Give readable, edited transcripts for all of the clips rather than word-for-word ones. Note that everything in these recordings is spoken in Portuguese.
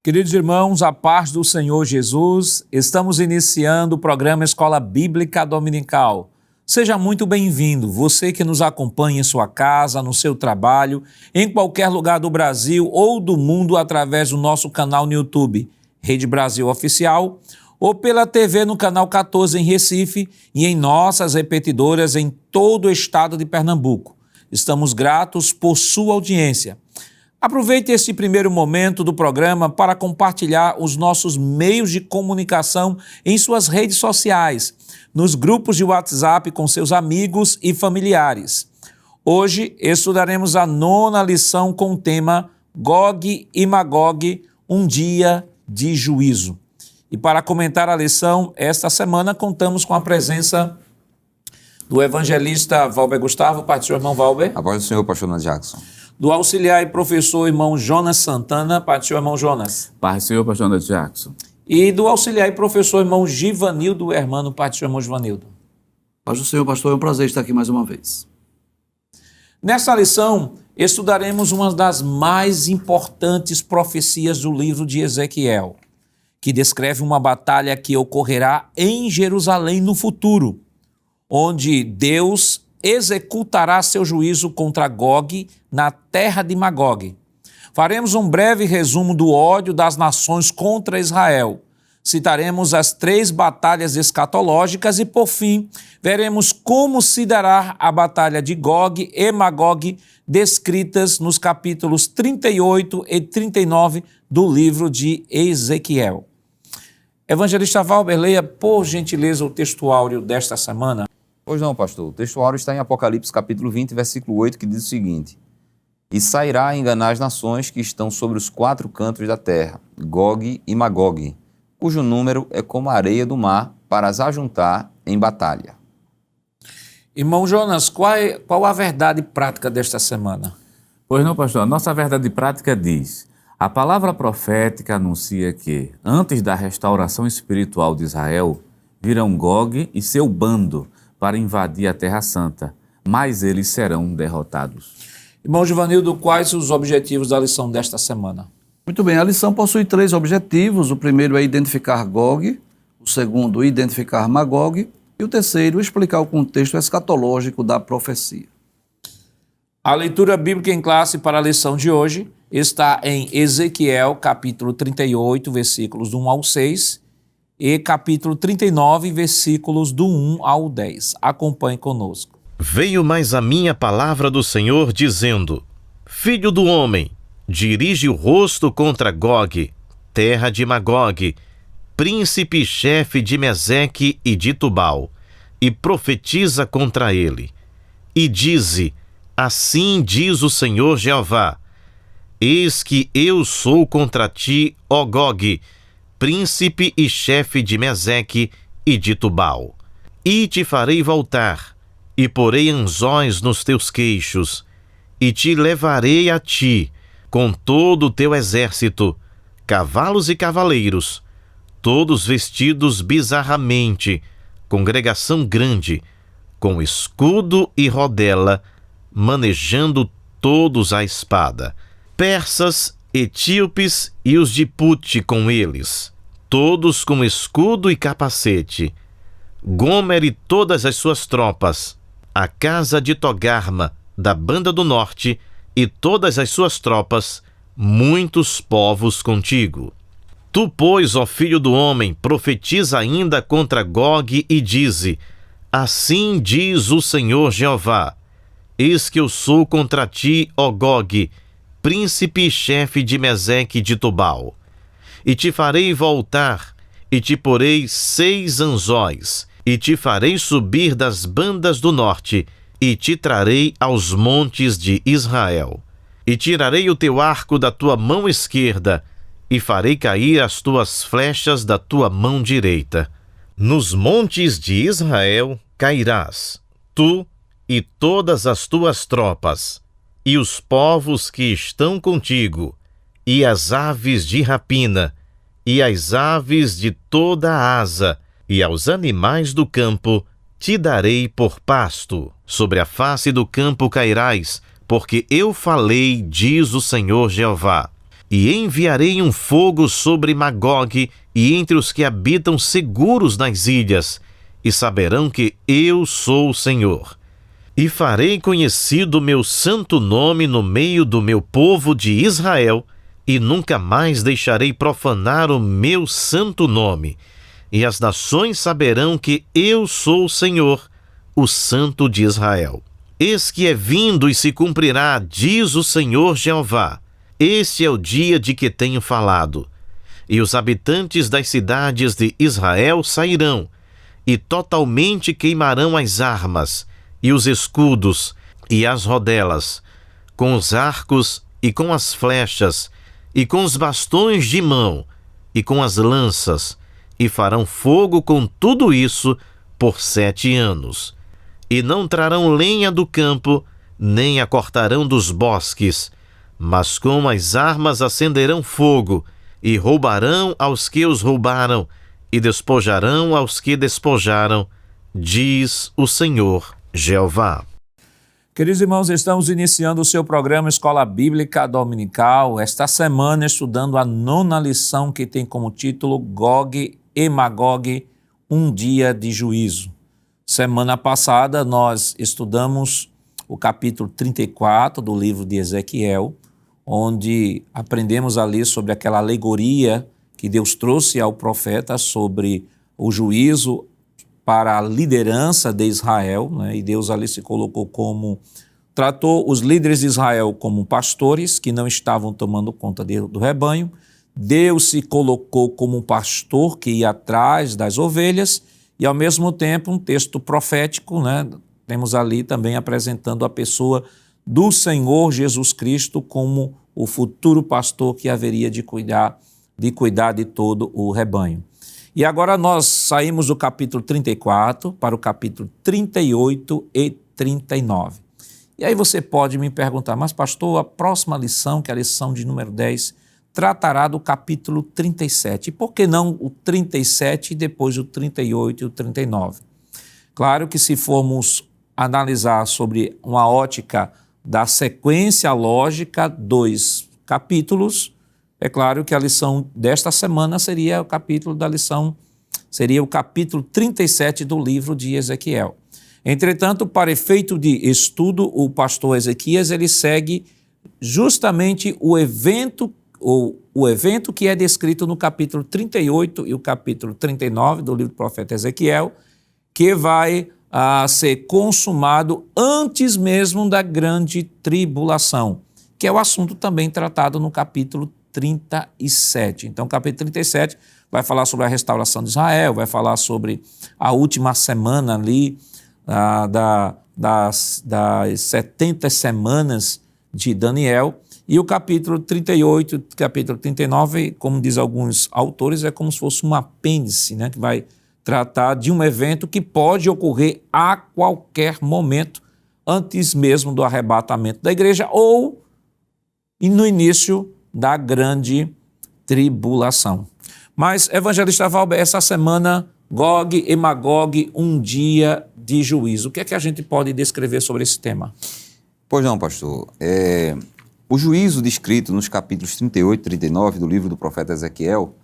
Queridos irmãos, a paz do Senhor Jesus, estamos iniciando o programa Escola Bíblica Dominical. Seja muito bem-vindo, você que nos acompanha em sua casa, no seu trabalho, em qualquer lugar do Brasil ou do mundo através do nosso canal no YouTube, Rede Brasil Oficial, ou pela TV no canal 14 em Recife e em nossas repetidoras em todo o estado de Pernambuco. Estamos gratos por sua audiência. Aproveite este primeiro momento do programa para compartilhar os nossos meios de comunicação em suas redes sociais, nos grupos de WhatsApp com seus amigos e familiares. Hoje estudaremos a 9ª lição com o tema Gog e Magog, um dia de juízo. E para comentar a lição, esta semana contamos com a presença do evangelista Valber Gustavo. Pai do Senhor, irmão Valber. A paz do Senhor, pastor Ana Jackson. Do auxiliar e professor irmão Jonas Santana. Pai do Senhor, irmão Jonas. Paz do Senhor, pastor Ana Jackson. E do auxiliar e professor irmão Givanildo Hermano. Pai do Senhor, irmão Givanildo. Paz do Senhor, pastor, é um prazer estar aqui mais uma vez. Nesta lição, estudaremos uma das mais importantes profecias do livro de Ezequiel, que descreve uma batalha que ocorrerá em Jerusalém no futuro, onde Deus executará seu juízo contra Gog na terra de Magog. Faremos um breve resumo do ódio das nações contra Israel. Citaremos as 3 batalhas escatológicas e, por fim, veremos como se dará a batalha de Gog e Magog, descritas nos capítulos 38 e 39 do livro de Ezequiel. Evangelista Valber, leia, por gentileza, o textuário desta semana. Pois não, pastor. O textuário está em Apocalipse, capítulo 20, versículo 8, que diz o seguinte: E sairá a enganar as nações que estão sobre os 4 cantos da terra, Gog e Magog, cujo número é como a areia do mar, para as ajuntar em batalha. Irmão Jonas, qual a verdade prática desta semana? Pois não, pastor. A nossa verdade prática diz: a palavra profética anuncia que, antes da restauração espiritual de Israel, virão Gog e seu bando para invadir a Terra Santa, mas eles serão derrotados. Irmão Givanildo, quais os objetivos da lição desta semana? Muito bem, a lição possui 3 objetivos. O primeiro é identificar Gog, o segundo, identificar Magog, e o terceiro, explicar o contexto escatológico da profecia. A leitura bíblica em classe para a lição de hoje está em Ezequiel, capítulo 38, versículos do 1 ao 6, e capítulo 39, versículos do 1 ao 10. Acompanhe conosco. Veio mais a minha palavra do Senhor, dizendo: Filho do homem, dirige o rosto contra Gog, terra de Magog, príncipe e chefe de Meseque e de Tubal, e profetiza contra ele. E dize: Assim diz o Senhor Jeová: Eis que eu sou contra ti, ó Gog, príncipe e chefe de Meseque e de Tubal. E te farei voltar, e porei anzóis nos teus queixos, e te levarei a ti, com todo o teu exército, cavalos e cavaleiros, todos vestidos bizarramente, congregação grande, com escudo e rodela, manejando todos a espada. Persas, etíopes e os de Pute com eles, todos com escudo e capacete. Gomer e todas as suas tropas, a casa de Togarma, da banda do norte, e todas as suas tropas, muitos povos contigo. Tu, pois, ó filho do homem, profetiza ainda contra Gog e dize: Assim diz o Senhor Jeová: Eis que eu sou contra ti, ó Gog, príncipe e chefe de Meseque e de Tubal. E te farei voltar, e te porei 6 anzóis, e te farei subir das bandas do norte, e te trarei aos montes de Israel. E tirarei o teu arco da tua mão esquerda, e farei cair as tuas flechas da tua mão direita. Nos montes de Israel cairás, tu e todas as tuas tropas, e os povos que estão contigo, e as aves de rapina, e as aves de toda a asa, e aos animais do campo te darei por pasto. Sobre a face do campo cairás, porque eu falei, diz o Senhor Jeová. E enviarei um fogo sobre Magogue e entre os que habitam seguros nas ilhas, e saberão que eu sou o Senhor. E farei conhecido o meu santo nome no meio do meu povo de Israel, e nunca mais deixarei profanar o meu santo nome. E as nações saberão que eu sou o Senhor, o Santo de Israel. Eis que é vindo e se cumprirá, diz o Senhor Jeová. Este é o dia de que tenho falado. E os habitantes das cidades de Israel sairão, e totalmente queimarão as armas, e os escudos, e as rodelas, com os arcos, e com as flechas, e com os bastões de mão, e com as lanças, e farão fogo com tudo isso por 7 anos. E não trarão lenha do campo, nem a cortarão dos bosques, mas com as armas acenderão fogo, e roubarão aos que os roubaram, e despojarão aos que despojaram, diz o Senhor Jeová. Queridos irmãos, estamos iniciando o seu programa Escola Bíblica Dominical, esta semana estudando a 9ª lição que tem como título Gog e Magog, um dia de juízo. Semana passada nós estudamos o capítulo 34 do livro de Ezequiel, onde aprendemos ali sobre aquela alegoria que Deus trouxe ao profeta sobre o juízo para a liderança de Israel, né? E Deus ali se colocou tratou os líderes de Israel como pastores que não estavam tomando conta do rebanho. Deus se colocou como um pastor que ia atrás das ovelhas e, ao mesmo tempo, um texto profético, né? Temos ali também apresentando a pessoa do Senhor Jesus Cristo como o futuro pastor que haveria de cuidar de todo o rebanho. E agora nós saímos do capítulo 34 para o capítulo 38 e 39. E aí você pode me perguntar, mas pastor, a próxima lição, que é a lição de número 10, tratará do capítulo 37. E por que não o 37 e depois o 38 e o 39? Claro que se formos analisar sobre uma ótica da sequência lógica dos capítulos, é claro que a lição desta semana seria o capítulo 37 do livro de Ezequiel. Entretanto, para efeito de estudo, o pastor Ezequias ele segue justamente o evento que é descrito no capítulo 38 e o capítulo 39 do livro do profeta Ezequiel, que vai ser consumado antes mesmo da grande tribulação, que é o assunto também tratado no capítulo 37. Então, o capítulo 37 vai falar sobre a restauração de Israel, vai falar sobre a última semana ali das 70 semanas de Daniel, e o capítulo 38, capítulo 39, como diz alguns autores, é como se fosse um apêndice, né, que vai tratar de um evento que pode ocorrer a qualquer momento, antes mesmo do arrebatamento da igreja ou no início da grande tribulação. Mas, evangelista Valber, essa semana, Gog e Magog, um dia de juízo. O que é que a gente pode descrever sobre esse tema? Pois não, pastor. O juízo descrito nos capítulos 38 e 39 do livro do profeta Ezequiel,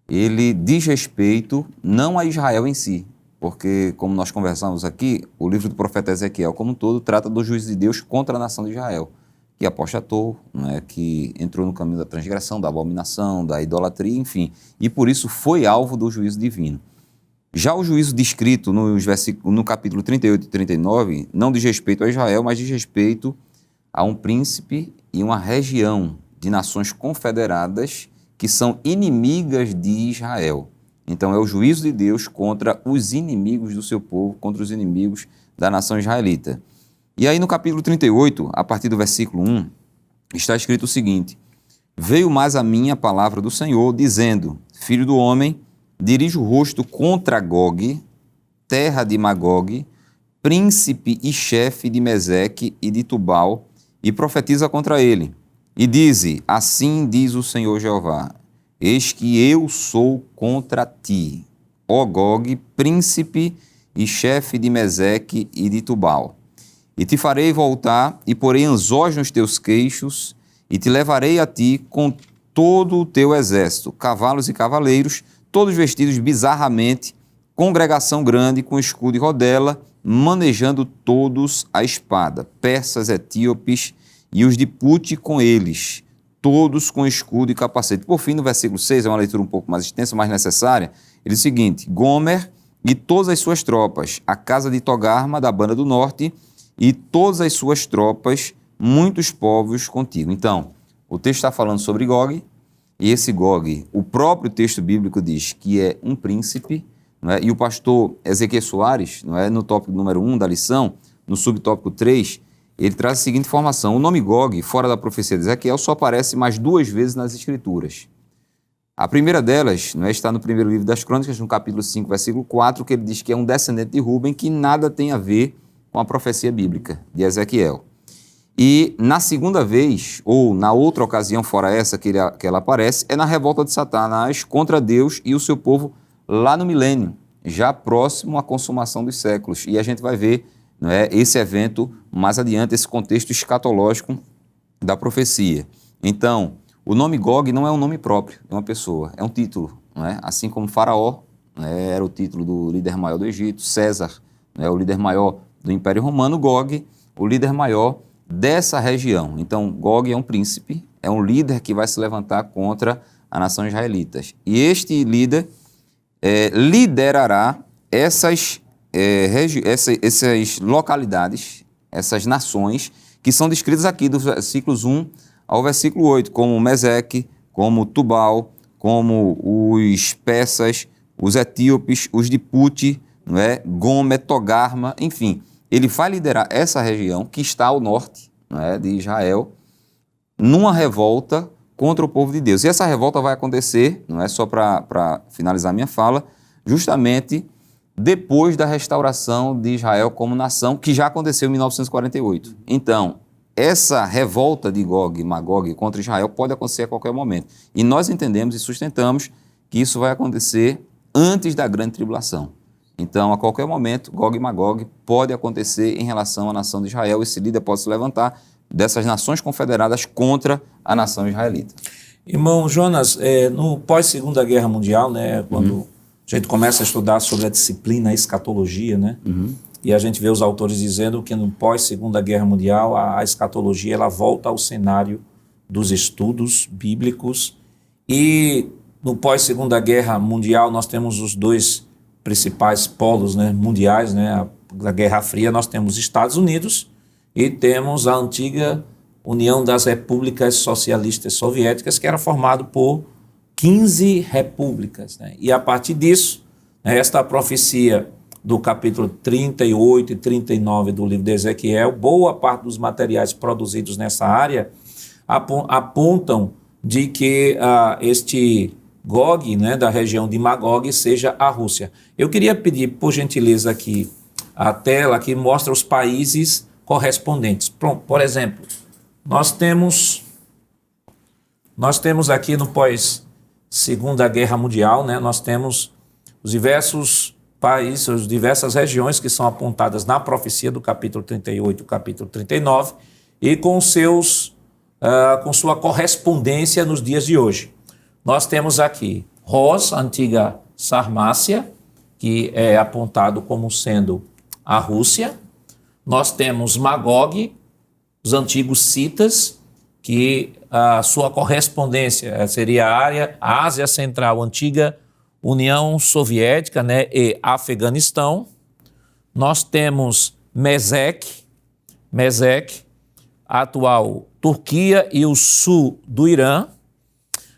ele diz respeito não a Israel em si, porque, como nós conversamos aqui, o livro do profeta Ezequiel, como um todo, trata do juízo de Deus contra a nação de Israel, que apostatou, né, que entrou no caminho da transgressão, da abominação, da idolatria, enfim, e por isso foi alvo do juízo divino. Já o juízo descrito no capítulo 38 e 39 não diz respeito a Israel, mas diz respeito a um príncipe e uma região de nações confederadas que são inimigas de Israel. Então é o juízo de Deus contra os inimigos do seu povo, contra os inimigos da nação israelita. E aí no capítulo 38, a partir do versículo 1, está escrito o seguinte: Veio mais a mim a palavra do Senhor, dizendo, Filho do homem, dirige o rosto contra Gog, terra de Magog, príncipe e chefe de Meseque e de Tubal, e profetiza contra ele. E dize, assim diz o Senhor Jeová, eis que eu sou contra ti, ó Gog, príncipe e chefe de Meseque e de Tubal. E te farei voltar, e porei anzóis nos teus queixos, e te levarei a ti com todo o teu exército, cavalos e cavaleiros, todos vestidos bizarramente, congregação grande com escudo e rodela, manejando todos a espada, persas, etíopes e os de Pute com eles, todos com escudo e capacete. Por fim, no versículo 6, é uma leitura um pouco mais extensa, mais necessária, ele diz o seguinte: Gomer e todas as suas tropas, a casa de Togarma, da banda do norte, e todas as suas tropas, muitos povos contigo. Então, o texto está falando sobre Gog, e esse Gog, o próprio texto bíblico diz que é um príncipe, não é? E o pastor Ezequiel Soares, não é? No tópico número 1 da lição, no subtópico 3, ele traz a seguinte informação: o nome Gog, fora da profecia de Ezequiel, só aparece mais 2 vezes nas Escrituras. A primeira delas, não é, está no primeiro livro das Crônicas, no capítulo 5, versículo 4, que ele diz que é um descendente de Ruben, que nada tem a ver com a profecia bíblica de Ezequiel. E na segunda vez, ou na outra ocasião fora essa que ela aparece, é na revolta de Satanás contra Deus e o seu povo lá no milênio, já próximo à consumação dos séculos. E a gente vai ver, não é, esse evento mais adiante, esse contexto escatológico da profecia. Então, o nome Gog não é um nome próprio de uma pessoa, é um título, não é? Assim como Faraó, né, era o título do líder maior do Egito, César, né, o líder maior do Império Romano, Gog, o líder maior dessa região. Então, Gog é um príncipe, é um líder que vai se levantar contra a nação israelita. E este líder liderará essas localidades, essas nações, que são descritas aqui dos versículos 1 ao versículo 8, como Meseque, como Tubal, como os persas, os etíopes, os de Pute, não é? Gomer, Togarma, enfim. Ele vai liderar essa região que está ao norte, não é, de Israel, numa revolta contra o povo de Deus. E essa revolta vai acontecer, não é só para finalizar minha fala, justamente depois da restauração de Israel como nação, que já aconteceu em 1948. Então, essa revolta de Gog e Magog contra Israel pode acontecer a qualquer momento. E nós entendemos e sustentamos que isso vai acontecer antes da grande tribulação. Então, a qualquer momento, Gog e Magog pode acontecer em relação à nação de Israel. Esse líder pode se levantar dessas nações confederadas contra a nação israelita. Irmão Jonas, no pós-Segunda Guerra Mundial, né, quando a gente começa a estudar sobre a disciplina a escatologia, né, e a gente vê os autores dizendo que no pós-Segunda Guerra Mundial a escatologia ela volta ao cenário dos estudos bíblicos, e no pós-Segunda Guerra Mundial nós temos os 2 principais polos, né, mundiais, né, a Guerra Fria. Nós temos Estados Unidos e temos a antiga União das Repúblicas Socialistas Soviéticas, que era formado por 15 repúblicas, né? E a partir disso, né, esta profecia do capítulo 38 e 39 do livro de Ezequiel, boa parte dos materiais produzidos nessa área apontam de que este Gog, né, da região de Magog, seja a Rússia. Eu queria pedir, por gentileza, aqui a tela que mostra os países correspondentes. Por exemplo, nós temos aqui no pós-Segunda Guerra Mundial, né, nós temos os diversos países, as diversas regiões que são apontadas na profecia do capítulo 38 e capítulo 39 e com sua correspondência nos dias de hoje. Nós temos aqui Ros, a antiga Sarmácia, que é apontado como sendo a Rússia. Nós temos Magog, os antigos citas, que a sua correspondência seria a Ásia Central, antiga União Soviética, né, e Afeganistão. Nós temos Meseque, a atual Turquia e o sul do Irã.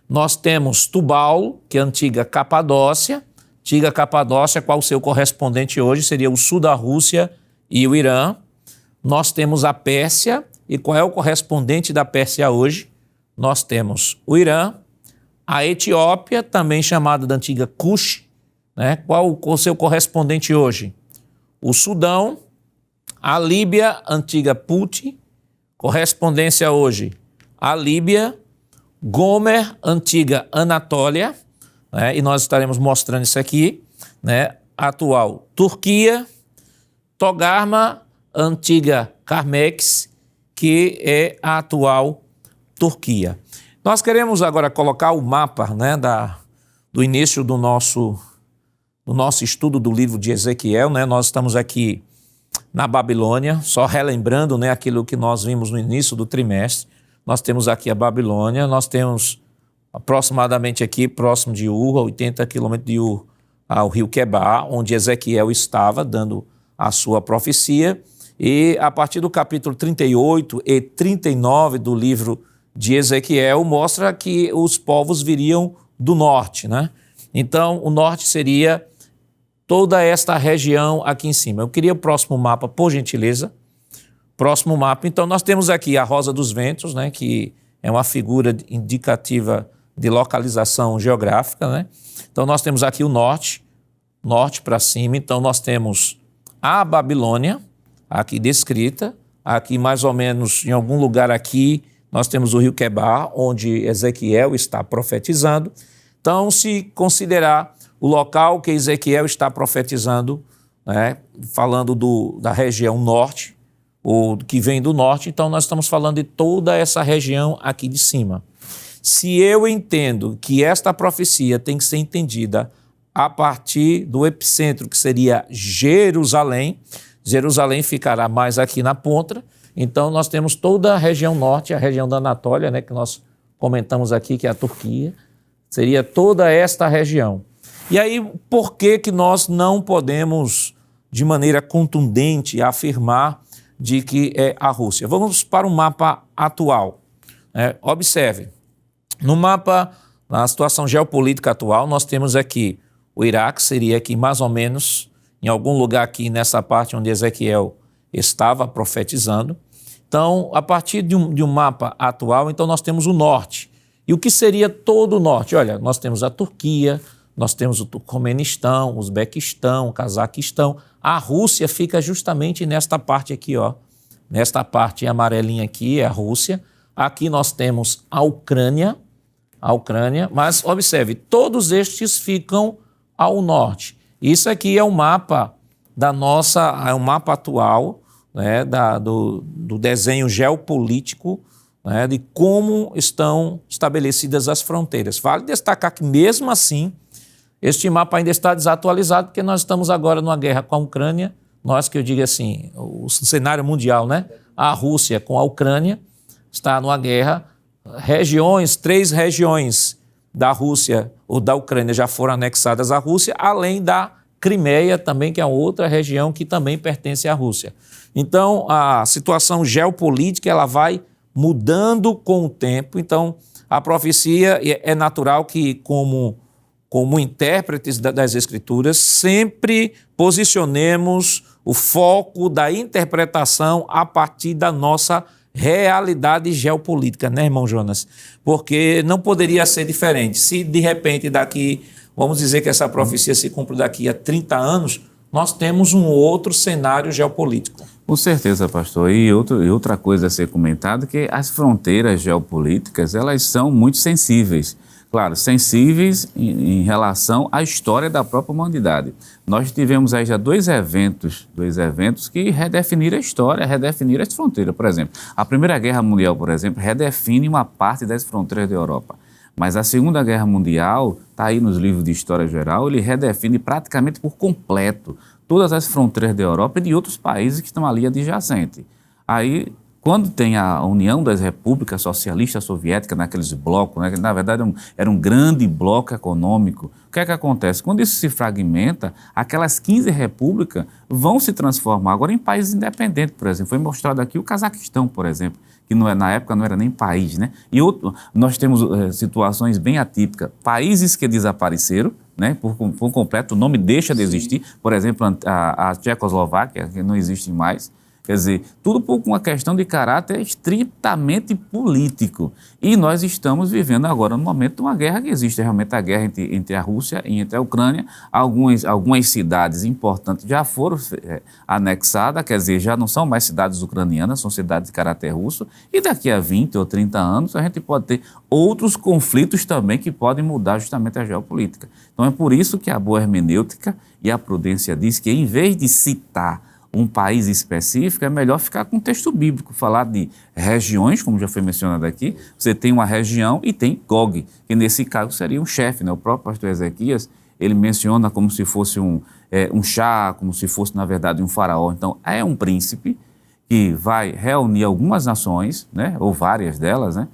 Nós temos Tubal, que é a antiga Capadócia. Antiga Capadócia, qual o seu correspondente hoje seria o sul da Rússia e o Irã. Nós temos a Pérsia, e qual é o correspondente da Pérsia hoje? Nós temos o Irã, a Etiópia, também chamada da antiga Cush, né? Qual o seu correspondente hoje? O Sudão, a Líbia, antiga Put, correspondência hoje, a Líbia, Gomer, antiga Anatólia, né? E nós estaremos mostrando isso aqui, né? Atual Turquia, Togarma, antiga Carmex, que é a atual Turquia. Nós queremos agora colocar o mapa, né, do início do nosso estudo do livro de Ezequiel, né? Nós estamos aqui na Babilônia, só relembrando, né, aquilo que nós vimos no início do trimestre. Nós temos aqui a Babilônia, nós temos aproximadamente aqui, próximo de Ur, a 80 quilômetros de Ur, ao rio Quebar, onde Ezequiel estava dando a sua profecia. E a partir do capítulo 38 e 39 do livro de Ezequiel, mostra que os povos viriam do norte, né? Então, o norte seria toda esta região aqui em cima. Eu queria o próximo mapa, por gentileza. Próximo mapa. Então, nós temos aqui a Rosa dos Ventos, né, que é uma figura indicativa de localização geográfica, né? Então, nós temos aqui o norte para cima. Então, nós temos a Babilônia, aqui descrita. Aqui, mais ou menos, em algum lugar aqui, nós temos o rio Quebar, onde Ezequiel está profetizando. Então, se considerar o local que Ezequiel está profetizando, né, falando da região norte, ou que vem do norte, então nós estamos falando de toda essa região aqui de cima. Se eu entendo que esta profecia tem que ser entendida a partir do epicentro, que seria Jerusalém, Jerusalém ficará mais aqui na ponta, então nós temos toda a região norte, a região da Anatólia, né, que nós comentamos aqui, que é a Turquia, seria toda esta região. E aí, por que nós não podemos, de maneira contundente, afirmar de que é a Rússia? Vamos para o mapa atual. Observe, no mapa, na situação geopolítica atual, nós temos aqui o Iraque, seria aqui mais ou menos, em algum lugar aqui nessa parte onde Ezequiel estava profetizando. Então, a partir de um mapa atual, então nós temos o norte. E o que seria todo o norte? Olha, nós temos a Turquia, nós temos o Turcomenistão, o Uzbequistão, o Cazaquistão. A Rússia fica justamente nesta parte aqui, ó. Nesta parte amarelinha aqui é a Rússia. Aqui nós temos a Ucrânia, mas observe, todos estes ficam ao norte. Isso aqui é o mapa é um mapa atual, né, do desenho geopolítico, né, de como estão estabelecidas as fronteiras. Vale destacar que, mesmo assim, este mapa ainda está desatualizado, porque nós estamos agora numa guerra com a Ucrânia, nós que eu digo assim, o cenário mundial, né? A Rússia com a Ucrânia está numa guerra, três regiões da Rússia ou da Ucrânia já foram anexadas à Rússia, além da Crimeia também, que é outra região que também pertence à Rússia. Então, a situação geopolítica ela vai mudando com o tempo. Então, a profecia é natural que, como intérpretes das Escrituras, sempre posicionemos o foco da interpretação a partir da nossa realidade geopolítica, né, irmão Jonas? Porque não poderia ser diferente. Se, de repente, vamos dizer que essa profecia se cumpre daqui a 30 anos, nós temos um outro cenário geopolítico. Com certeza, pastor. E outra coisa a ser comentada, que as fronteiras geopolíticas, elas são muito sensíveis. Claro, sensíveis em relação à história da própria humanidade. Nós tivemos aí já dois eventos que redefiniram a história, redefiniram as fronteiras. Por exemplo, a Primeira Guerra Mundial, por exemplo, redefine uma parte das fronteiras da Europa. Mas a Segunda Guerra Mundial, está aí nos livros de História Geral, ele redefine praticamente por completo todas as fronteiras da Europa e de outros países que estão ali adjacentes. Aí, quando tem a União das Repúblicas Socialistas Soviéticas naqueles blocos, né, que na verdade era um grande bloco econômico, o que é que acontece? Quando isso se fragmenta, aquelas 15 repúblicas vão se transformar agora em países independentes, por exemplo. Foi mostrado aqui o Cazaquistão, por exemplo, que na época não era nem país, né? E nós temos situações bem atípicas, países que desapareceram, né, por completo, o nome deixa de existir, por exemplo, a Tchecoslováquia, que não existe mais. Quer dizer, tudo por uma questão de caráter estritamente político. E nós estamos vivendo agora no momento de uma guerra que existe, realmente a guerra entre a Rússia e entre a Ucrânia. Algumas cidades importantes já foram anexadas, quer dizer, já não são mais cidades ucranianas, são cidades de caráter russo. E daqui a 20 ou 30 anos a gente pode ter outros conflitos também que podem mudar justamente a geopolítica. Então é por isso que a boa hermenêutica e a prudência diz que, em vez de citar um país específico, é melhor ficar com o texto bíblico, falar de regiões, como já foi mencionado aqui. Você tem uma região e tem Gog, que nesse caso seria um chefe, né? O próprio pastor Ezequias, ele menciona como se fosse um chá, como se fosse, na verdade, um faraó. Então, é um príncipe que vai reunir algumas nações, né? Ou várias delas, né?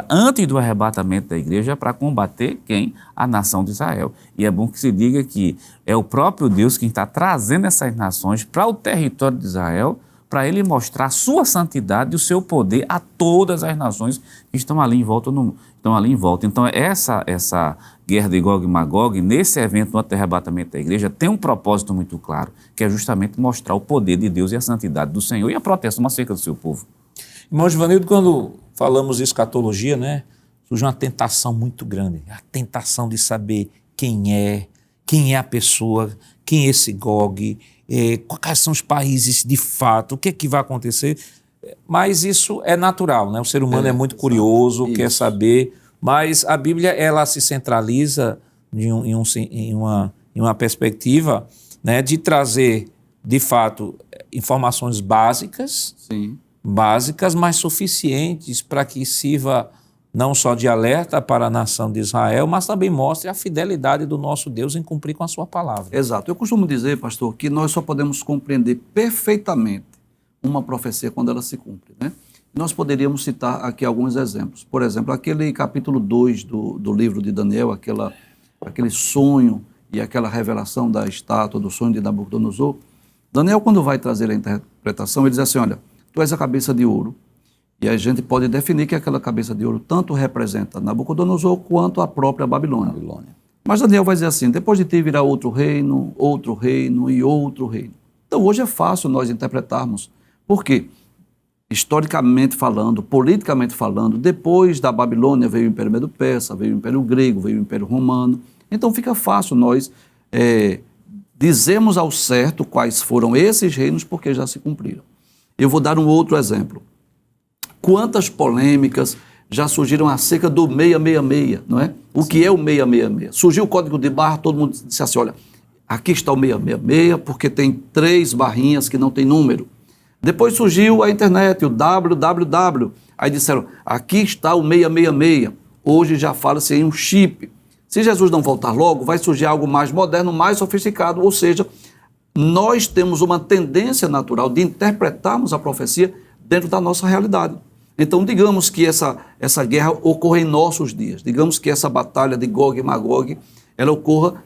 Antes do arrebatamento da igreja para combater quem? A nação de Israel. E é bom que se diga que é o próprio Deus quem está trazendo essas nações para o território de Israel, para ele mostrar a sua santidade e o seu poder a todas as nações que estão ali em volta. Então, essa guerra de Gog e Magog, nesse evento, no arrebatamento da igreja, tem um propósito muito claro, que é justamente mostrar o poder de Deus e a santidade do Senhor e a proteção acerca do seu povo. Irmão Givanildo, quando falamos de escatologia, né, surge uma tentação muito grande, a tentação de saber quem é a pessoa, quem é esse Gog, quais são os países de fato, o que é que vai acontecer. Mas isso é natural, né? O ser humano é muito curioso, quer saber, mas a Bíblia ela se centraliza em uma perspectiva, né, de trazer, de fato, informações básicas, mas suficientes para que sirva não só de alerta para a nação de Israel, mas também mostre a fidelidade do nosso Deus em cumprir com a sua palavra. Exato. Eu costumo dizer, pastor, que nós só podemos compreender perfeitamente uma profecia quando ela se cumpre, né? Nós poderíamos citar aqui alguns exemplos. Por exemplo, aquele capítulo 2 do livro de Daniel, aquele sonho e aquela revelação da estátua, do sonho de Nabucodonosor. Daniel, quando vai trazer a interpretação, ele diz assim, olha, tu és a cabeça de ouro. E a gente pode definir que aquela cabeça de ouro tanto representa Nabucodonosor quanto a própria Babilônia. Mas Daniel vai dizer assim, depois de ti virá outro reino e outro reino. Então hoje é fácil nós interpretarmos. Por quê? Historicamente falando, politicamente falando, depois da Babilônia veio o Império Medo-Persa, veio o Império Grego, veio o Império Romano. Então fica fácil nós dizermos ao certo quais foram esses reinos porque já se cumpriram. Eu vou dar um outro exemplo. Quantas polêmicas já surgiram acerca do 666, não é? O que é o 666? Surgiu o código de barra, todo mundo disse assim, olha, aqui está o 666 porque tem 3 barrinhas que não tem número. Depois surgiu a internet, o www. Aí disseram, aqui está o 666. Hoje já fala-se em um chip. Se Jesus não voltar logo, vai surgir algo mais moderno, mais sofisticado, ou seja, nós temos uma tendência natural de interpretarmos a profecia dentro da nossa realidade. Então, digamos que essa guerra ocorra em nossos dias, digamos que essa batalha de Gog e Magog, ela ocorra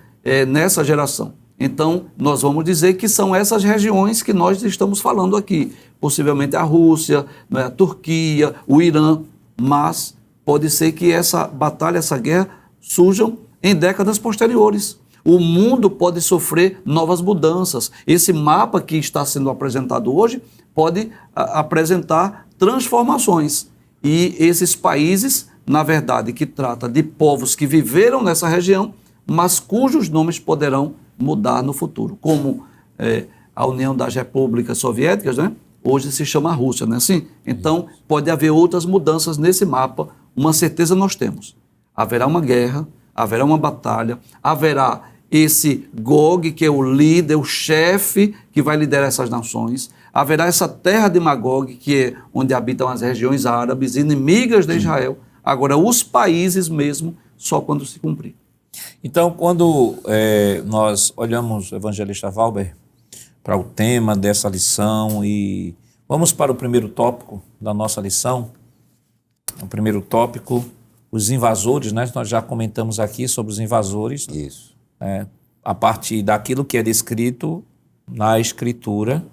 nessa geração. Então, nós vamos dizer que são essas regiões que nós estamos falando aqui, possivelmente a Rússia, a Turquia, o Irã, mas pode ser que essa batalha, essa guerra surjam em décadas posteriores. O mundo pode sofrer novas mudanças. Esse mapa que está sendo apresentado hoje pode apresentar transformações. E esses países, na verdade, que trata de povos que viveram nessa região, mas cujos nomes poderão mudar no futuro. Como a União das Repúblicas Soviéticas, né? Hoje se chama Rússia, não é assim? Então, pode haver outras mudanças nesse mapa. Uma certeza nós temos. Haverá uma guerra, haverá uma batalha, haverá esse Gog, que é o líder, o chefe que vai liderar essas nações. Haverá essa terra de Magog, que é onde habitam as regiões árabes, inimigas de Israel. Agora, os países mesmo, só quando se cumprir. Então, quando nós olhamos, evangelista Valber, para o tema dessa lição e vamos para o primeiro tópico da nossa lição, o primeiro tópico, os invasores, né? Nós já comentamos aqui sobre os invasores. Isso. A partir daquilo que é descrito na Escritura,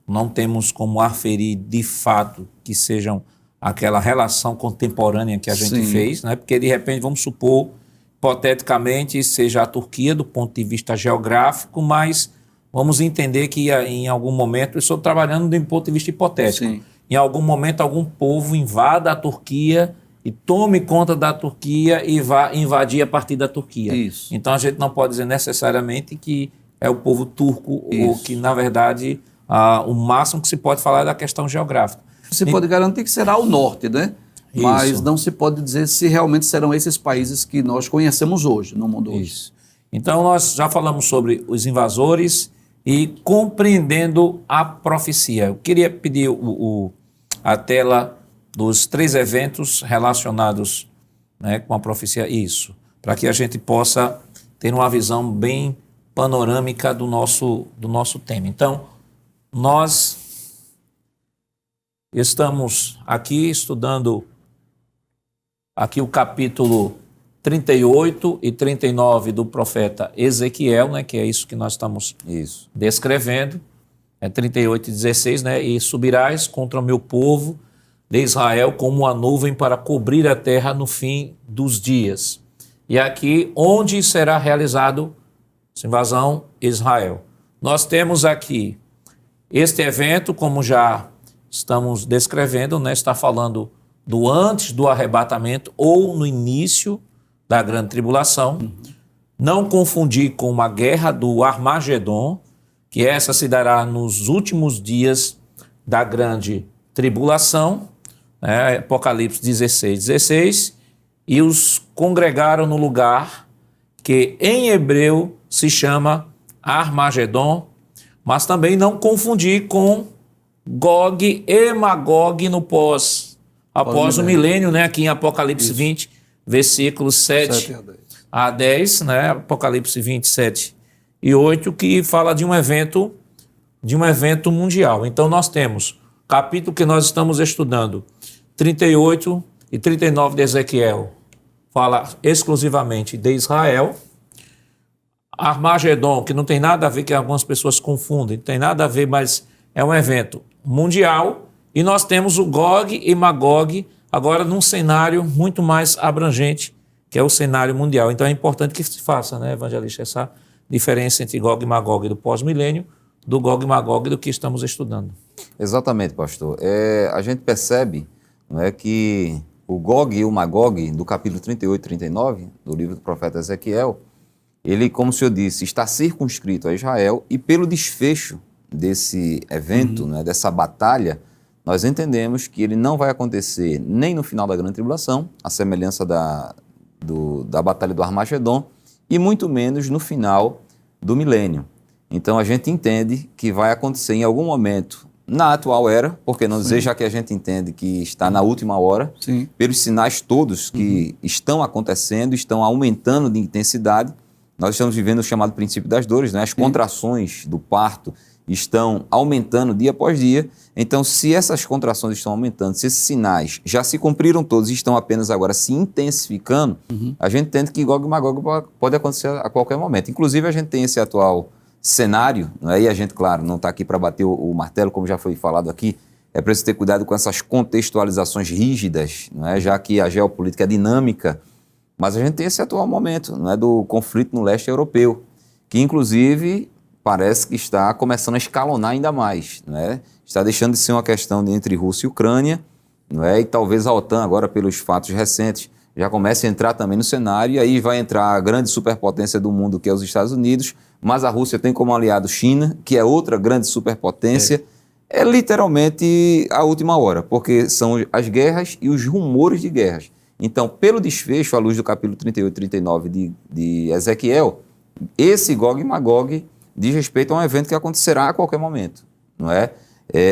não temos como aferir de fato que sejam aquela relação contemporânea que a gente fez, né? Porque de repente, vamos supor, hipoteticamente, seja a Turquia do ponto de vista geográfico, mas vamos entender que em algum momento, eu estou trabalhando do ponto de vista hipotético, em algum momento algum povo invada a Turquia e tome conta da Turquia e vá invadir a partir da Turquia. Isso. Então a gente não pode dizer necessariamente que é o povo turco, ou que na verdade o máximo que se pode falar é da questão geográfica. Se pode garantir que será o norte, né? Isso. Mas não se pode dizer se realmente serão esses países que nós conhecemos hoje, no mundo hoje. Isso. Então nós já falamos sobre os invasores e compreendendo a profecia. Eu queria pedir a tela dos 3 eventos relacionados, né, com a profecia, isso, para que a gente possa ter uma visão bem panorâmica do nosso tema. Então, nós estamos aqui estudando aqui o capítulo 38 e 39 do profeta Ezequiel, né, que é isso que nós estamos descrevendo, é 38 e 16, né, e subirás contra o meu povo de Israel como uma nuvem para cobrir a terra no fim dos dias. E aqui, onde será realizado essa invasão? Israel. Nós temos aqui este evento, como já estamos descrevendo, né, está falando do antes do arrebatamento ou no início da grande tribulação. Não confundir com uma guerra do Armagedon, que essa se dará nos últimos dias da grande tribulação, né? Apocalipse 16. E os congregaram no lugar que em hebreu se chama Armagedon, mas também não confundir com Gog e Magog após o milênio, né? Aqui em Apocalipse 20, versículos 7 a 10, né? Apocalipse 27 e 8, que fala de um evento mundial. Então nós temos o capítulo que nós estamos estudando, 38 e 39 de Ezequiel, fala exclusivamente de Israel. Armagedon, que não tem nada a ver, que algumas pessoas confundem, não tem nada a ver, mas é um evento mundial. E nós temos o Gog e Magog, agora num cenário muito mais abrangente, que é o cenário mundial. Então é importante que se faça, né, evangelista, essa diferença entre Gog e Magog do pós-milênio, do Gog e Magog do que estamos estudando. Exatamente, pastor. A gente percebe, não é, que o Gog e o Magog, do capítulo 38 e 39, do livro do profeta Ezequiel, ele, como o senhor disse, está circunscrito a Israel, e pelo desfecho desse evento, né, dessa batalha, nós entendemos que ele não vai acontecer nem no final da grande tribulação, a semelhança da batalha do Armagedon, e muito menos no final do milênio. Então a gente entende que vai acontecer em algum momento na atual era, porque não dizer, já que a gente entende que está na última hora, pelos sinais todos que estão acontecendo, estão aumentando de intensidade. Nós estamos vivendo o chamado princípio das dores, né? As contrações do parto estão aumentando dia após dia. Então, se essas contrações estão aumentando, se esses sinais já se cumpriram todos e estão apenas agora se intensificando, a gente entende que Gog e Magog pode acontecer a qualquer momento. Inclusive, a gente tem esse atual cenário, né? E a gente, claro, não está aqui para bater o martelo, como já foi falado aqui, é preciso ter cuidado com essas contextualizações rígidas, né? Já que a geopolítica é dinâmica, mas a gente tem esse atual momento, né, do conflito no leste europeu, que inclusive parece que está começando a escalonar ainda mais, né? Está deixando de ser uma questão entre Rússia e Ucrânia, não é? E talvez a OTAN agora, pelos fatos recentes, já comece a entrar também no cenário, e aí vai entrar a grande superpotência do mundo, que é os Estados Unidos, mas a Rússia tem como aliado China, que é outra grande superpotência. É literalmente a última hora, porque são as guerras e os rumores de guerras. Então, pelo desfecho, à luz do capítulo 38 e 39 de Ezequiel, esse Gog e Magog diz respeito a um evento que acontecerá a qualquer momento, não é?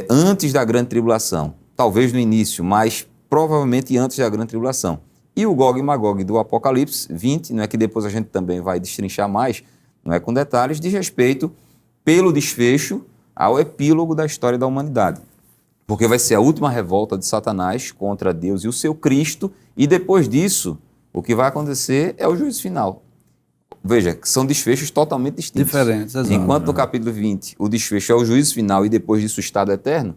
Antes da grande tribulação, talvez no início, mas provavelmente antes da grande tribulação. E o Gog e Magog do Apocalipse 20, não é, que depois a gente também vai destrinchar mais, não é, com detalhes, diz respeito, pelo desfecho, ao epílogo da história da humanidade. Porque vai ser a última revolta de Satanás contra Deus e o seu Cristo, e depois disso, o que vai acontecer é o juízo final. Veja, são desfechos totalmente distintos. Diferentes, exato. Enquanto no capítulo 20 o desfecho é o juízo final e depois disso o estado eterno,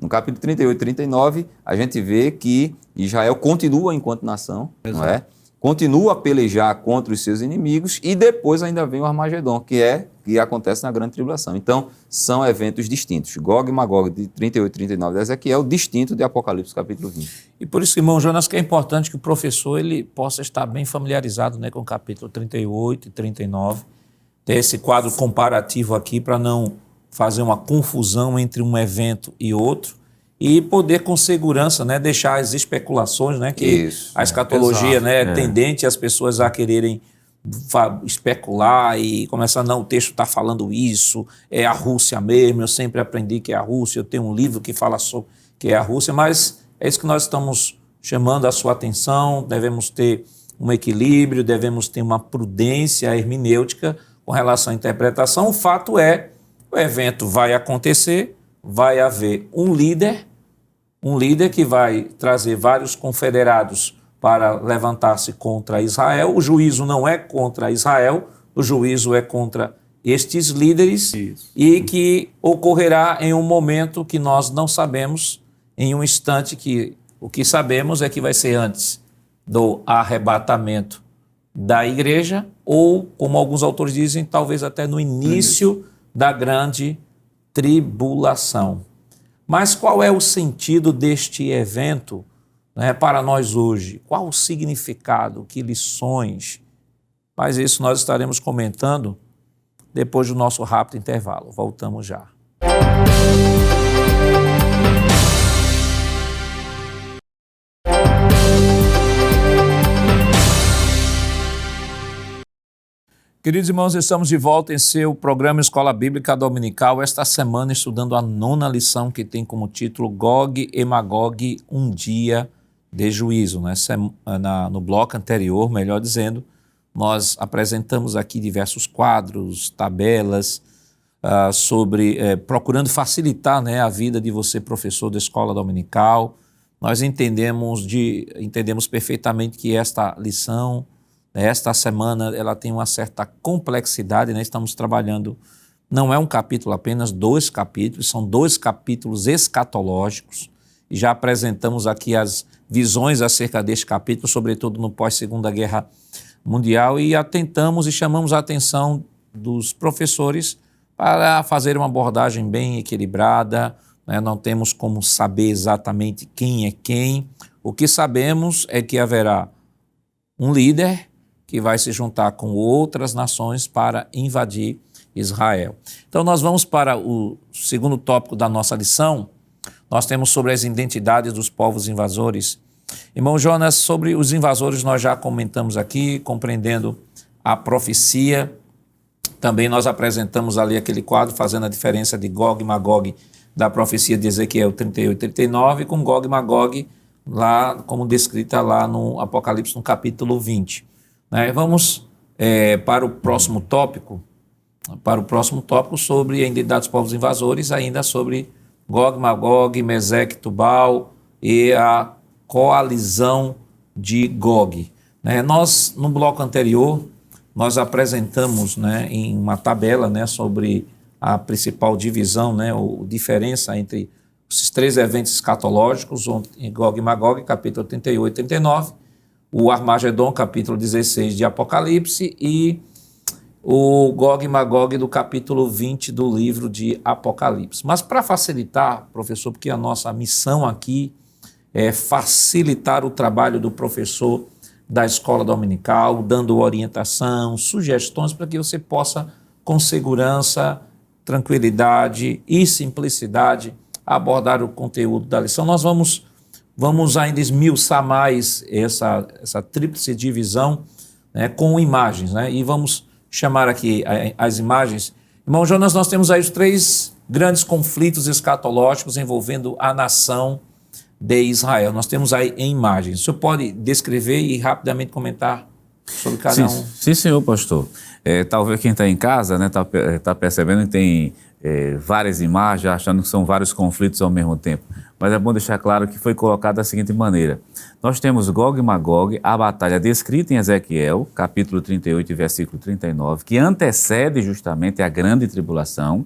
no capítulo 38 e 39 a gente vê que Israel continua enquanto nação, exato, não é? Continua a pelejar contra os seus inimigos, e depois ainda vem o Armagedon, que acontece na grande tribulação. Então, são eventos distintos. Gog e Magog de 38 e 39 de Ezequiel, distinto de Apocalipse capítulo 20. E por isso, irmão Jonas, que é importante que o professor ele possa estar bem familiarizado, né, com o capítulo 38 e 39, ter esse quadro comparativo aqui para não fazer uma confusão entre um evento e outro, e poder com segurança, né, deixar as especulações, né, que a escatologia, né, é tendente às pessoas a quererem especular e começar, não, o texto está falando isso, é a Rússia mesmo, eu sempre aprendi que é a Rússia, eu tenho um livro que fala sobre que é a Rússia, mas é isso que nós estamos chamando a sua atenção, devemos ter um equilíbrio, devemos ter uma prudência hermenêutica com relação à interpretação. O fato é, o evento vai acontecer, vai haver um líder que vai trazer vários confederados para levantar-se contra Israel. O juízo não é contra Israel, o juízo é contra estes líderes. Isso. E que ocorrerá em um momento que nós não sabemos, em um instante que o que sabemos é que vai ser antes do arrebatamento da igreja ou, como alguns autores dizem, talvez até no início da grande tribulação. Mas qual é o sentido deste evento, né, para nós hoje? Qual o significado? Que lições? Mas isso nós estaremos comentando depois do nosso rápido intervalo. Voltamos já. Queridos irmãos, estamos de volta em seu programa Escola Bíblica Dominical, esta semana estudando a 9ª lição que tem como título Gog e Magog, um dia de juízo. No bloco anterior, melhor dizendo, nós apresentamos aqui diversos quadros, tabelas, procurando facilitar, a vida de você, professor da Escola Dominical. Nós entendemos perfeitamente que esta lição, esta semana, ela tem uma certa complexidade, estamos trabalhando, não é um capítulo apenas, 2 capítulos, são 2 capítulos escatológicos, e já apresentamos aqui as visões acerca deste capítulo, sobretudo no pós-Segunda Guerra Mundial, e atentamos e chamamos a atenção dos professores para fazer uma abordagem bem equilibrada, não temos como saber exatamente quem é quem, o que sabemos é que haverá um líder que vai se juntar com outras nações para invadir Israel. Então nós vamos para o segundo tópico da nossa lição. Nós temos sobre as identidades dos povos invasores. Irmão Jonas, sobre os invasores nós já comentamos aqui, compreendendo a profecia. Também nós apresentamos ali aquele quadro fazendo a diferença de Gog e Magog da profecia de Ezequiel 38 e 39 com Gog e Magog lá, como descrita lá no Apocalipse no capítulo 20. Vamos para o próximo tópico sobre a identidade dos povos invasores, ainda sobre Gog, Magog, Meseque, Tubal e a coalizão de Gog. Nós, no bloco anterior, nós apresentamos em uma tabela sobre a principal divisão, a diferença entre esses 3 eventos escatológicos, em Gog e Magog, capítulo 38 e 39, o Armagedon, capítulo 16 de Apocalipse, e o Gog e Magog do capítulo 20 do livro de Apocalipse. Mas para facilitar, professor, porque a nossa missão aqui é facilitar o trabalho do professor da escola dominical, dando orientação, sugestões para que você possa, com segurança, tranquilidade e simplicidade, abordar o conteúdo da lição. Nós vamos ainda esmiuçar mais essa tríplice divisão com imagens, e vamos chamar aqui as imagens. Irmão Jonas, nós temos aí os 3 grandes conflitos escatológicos envolvendo a nação de Israel. Nós temos aí em imagens. O senhor pode descrever e rapidamente comentar sobre cada um? Sim, senhor pastor. Talvez quem está em casa está percebendo que tem várias imagens, achando que são vários conflitos ao mesmo tempo. Mas é bom deixar claro que foi colocado da seguinte maneira. Nós temos Gog e Magog, a batalha descrita em Ezequiel, capítulo 38, versículo 39, que antecede justamente a grande tribulação,